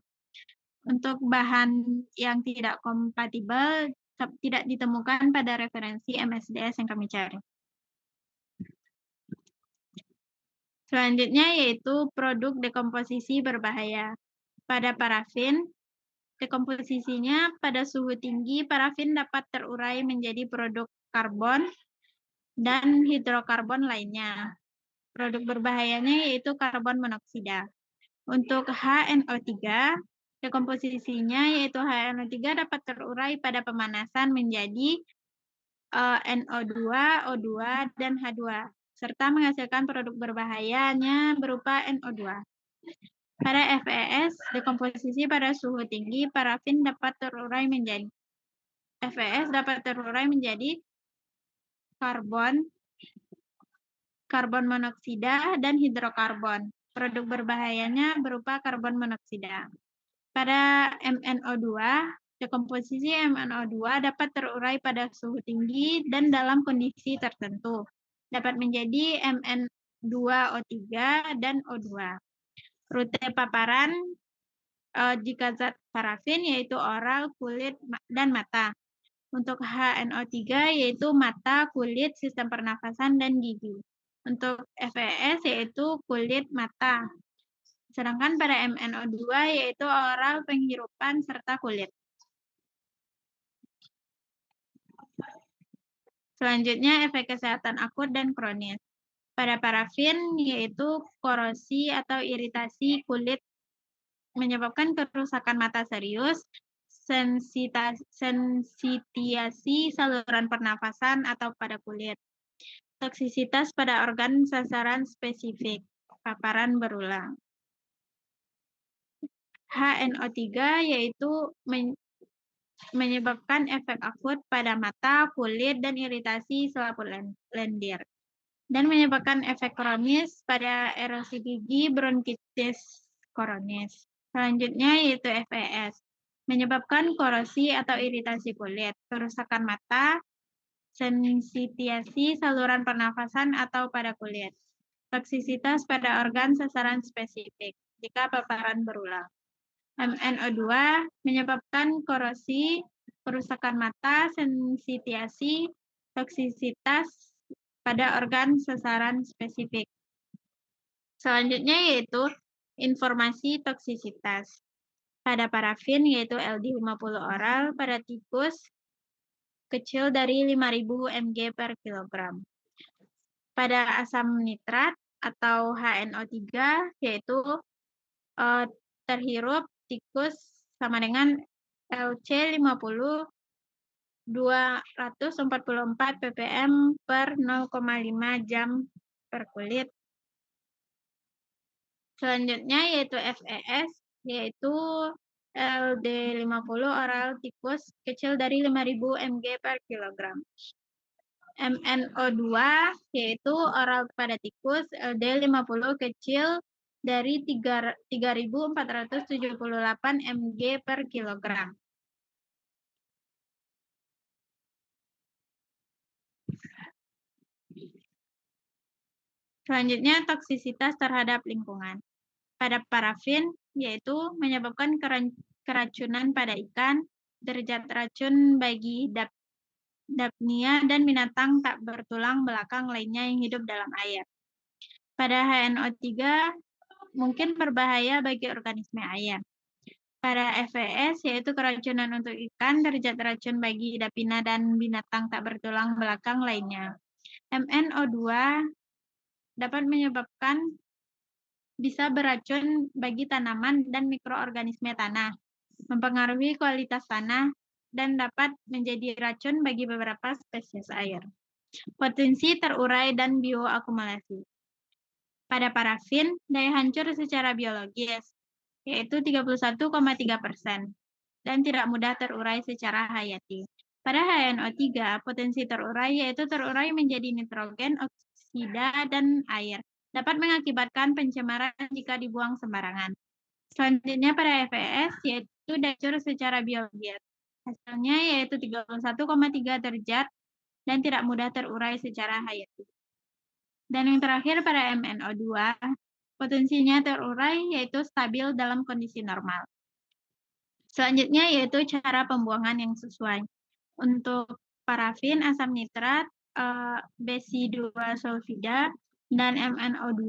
Untuk bahan yang tidak kompatibel, tidak ditemukan pada referensi MSDS yang kami cari. Selanjutnya yaitu produk dekomposisi berbahaya. Pada parafin, dekomposisinya pada suhu tinggi, parafin dapat terurai menjadi produk karbon dan hidrokarbon lainnya. Produk berbahayanya yaitu karbon monoksida. Untuk HNO3, dekomposisinya yaitu HNO3 dapat terurai pada pemanasan menjadi NO2, O2, dan H2, serta menghasilkan produk berbahayanya berupa NO2. Pada FES, dekomposisi pada suhu tinggi, parafin dapat terurai menjadi FeS dapat terurai menjadi karbon monoksida dan hidrokarbon. Produk berbahayanya berupa karbon monoksida. Pada MnO2, dekomposisi MnO2 dapat terurai pada suhu tinggi dan dalam kondisi tertentu. Dapat menjadi Mn2O3 dan O2. Rute paparan jika zat parafin yaitu oral, kulit, dan mata. Untuk HNO3 yaitu mata, kulit, sistem pernafasan, dan gigi. Untuk FeS yaitu kulit, mata. Sedangkan pada MnO2 yaitu oral, penghirupan, serta kulit. Selanjutnya efek kesehatan akut dan kronis. Pada parafin yaitu korosi atau iritasi kulit menyebabkan kerusakan mata serius, sensitiasi saluran pernafasan atau pada kulit. Toksisitas pada organ sasaran spesifik, paparan berulang. HNO3 yaitu menyebabkan efek akut pada mata, kulit, dan iritasi selaput lendir. Dan menyebabkan efek kronis pada erosi gigi, bronkitis kronis. Selanjutnya yaitu FeS, menyebabkan korosi atau iritasi kulit, kerusakan mata, sensitiasi saluran pernafasan atau pada kulit. Toksisitas pada organ sasaran spesifik jika paparan berulang. MnO2 menyebabkan korosi, kerusakan mata, sensitiasi, toksisitas pada organ sasaran spesifik. Selanjutnya yaitu informasi toksisitas. Pada parafin yaitu LD50 oral, pada tikus kecil dari 5.000 mg per kilogram. Pada asam nitrat atau HNO3 yaitu terhirup tikus sama dengan LC50 244 ppm per 0,5 jam per kulit. Selanjutnya yaitu FeS, yaitu LD50 oral tikus kecil dari 5.000 mg per kilogram. MnO2 yaitu oral pada tikus LD50 kecil dari 3.478 mg per kilogram. Selanjutnya, toksisitas terhadap lingkungan. Pada parafin, yaitu menyebabkan keracunan pada ikan, derajat racun bagi dapnia dan binatang tak bertulang belakang lainnya yang hidup dalam air. Pada HNO3, mungkin berbahaya bagi organisme air. Pada FeS, yaitu keracunan untuk ikan, derajat racun bagi dapina dan binatang tak bertulang belakang lainnya. MnO2 dapat menyebabkan bisa beracun bagi tanaman dan mikroorganisme tanah, mempengaruhi kualitas tanah, dan dapat menjadi racun bagi beberapa spesies air. Potensi terurai dan bioakumulasi. Pada parafin, daya hancur secara biologis, yaitu 31,3%, dan tidak mudah terurai secara hayati. Pada HNO3, potensi terurai yaitu terurai menjadi nitrogen, oksida, dan air. Dapat mengakibatkan pencemaran jika dibuang sembarangan. Selanjutnya pada FeS, yaitu daya hancur secara biologis. Hasilnya yaitu 31,3 derajat dan tidak mudah terurai secara hayati. Dan yang terakhir pada MnO2, potensinya terurai yaitu stabil dalam kondisi normal. Selanjutnya yaitu cara pembuangan yang sesuai. Untuk parafin, asam nitrat, besi-2 sulfida, dan MnO2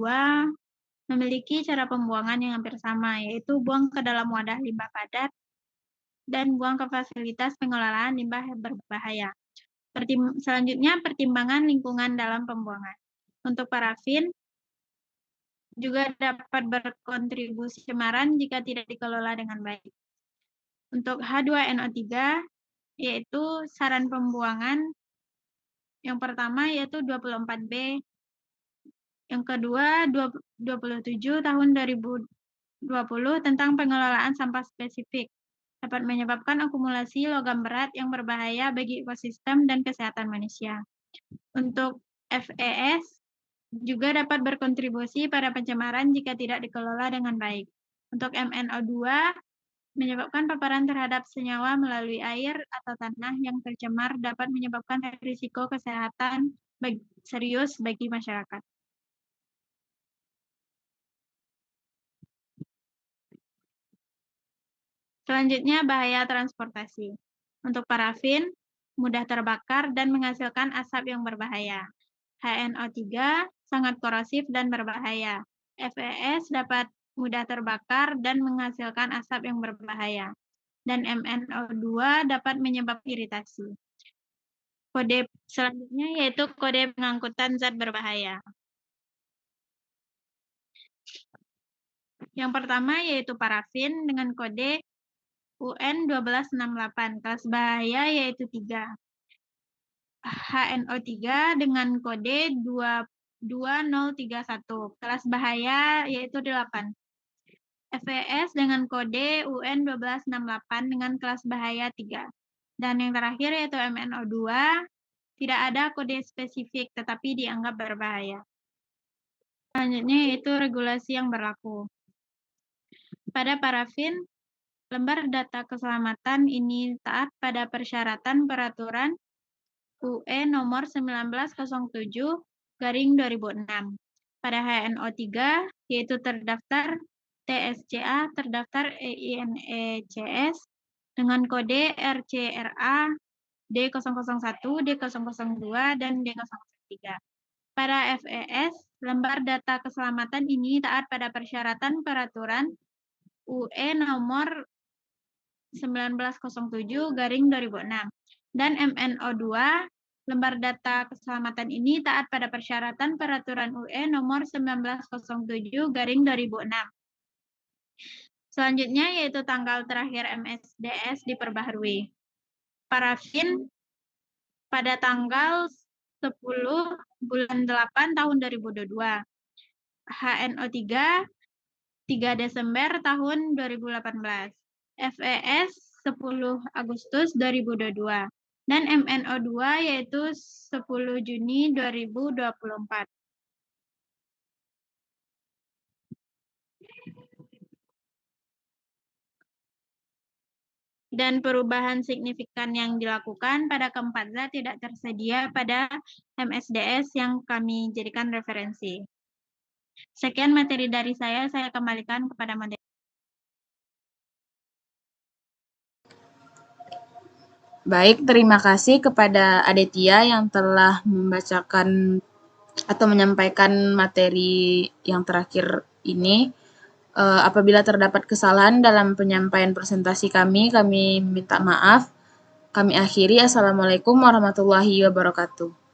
memiliki cara pembuangan yang hampir sama, yaitu buang ke dalam wadah limbah padat dan buang ke fasilitas pengelolaan limbah berbahaya. Selanjutnya, pertimbangan lingkungan dalam pembuangan. Untuk parafin, juga dapat berkontribusi cemaran jika tidak dikelola dengan baik. Untuk H2NO3, yaitu saran pembuangan yang pertama yaitu 24B, yang kedua 27 tahun 2020 tentang pengelolaan sampah spesifik. dapat menyebabkan akumulasi logam berat yang berbahaya bagi ekosistem dan kesehatan manusia. Untuk FES juga dapat berkontribusi pada pencemaran jika tidak dikelola dengan baik. Untuk MnO2 menyebabkan paparan terhadap senyawa melalui air atau tanah yang tercemar dapat menyebabkan risiko kesehatan serius bagi masyarakat. Selanjutnya, bahaya transportasi. Untuk parafin, mudah terbakar dan menghasilkan asap yang berbahaya. HNO3 sangat korosif dan berbahaya. FES dapat mudah terbakar dan menghasilkan asap yang berbahaya. Dan MnO2 dapat menyebabkan iritasi. Kode selanjutnya yaitu kode pengangkutan zat berbahaya. Yang pertama yaitu parafin dengan kode UN 1268, kelas bahaya yaitu 3. HNO3 dengan kode 2031, kelas bahaya yaitu 8. FES dengan kode UN 1268 dengan kelas bahaya 3. Dan yang terakhir yaitu MnO2, tidak ada kode spesifik tetapi dianggap berbahaya. Selanjutnya yaitu regulasi yang berlaku. Pada parafin, lembar data keselamatan ini taat pada persyaratan peraturan UE nomor 1907/2006. Pada HNO3, yaitu terdaftar TSCA, terdaftar EINECS dengan kode RCRA D001, D002, dan D003. Pada FES, lembar data keselamatan ini taat pada persyaratan peraturan UE nomor 1907/2006. Dan MnO2, lembar data keselamatan ini taat pada persyaratan peraturan UE nomor 1907/2006. Selanjutnya yaitu tanggal terakhir MSDS diperbaharui. Parafin pada tanggal 10 bulan 8 tahun 2022. HNO3 3 Desember tahun 2018. FES 10 Agustus 2022. Dan MnO2 yaitu 10 Juni 2024. Dan perubahan signifikan yang dilakukan pada keempat zat tidak tersedia pada MSDS yang kami jadikan referensi. Sekian materi dari saya kembalikan kepada materi. Baik, terima kasih kepada Aditya yang telah membacakan atau menyampaikan materi yang terakhir ini. Apabila terdapat kesalahan dalam penyampaian presentasi kami minta maaf. Kami akhiri. Assalamualaikum warahmatullahi wabarakatuh.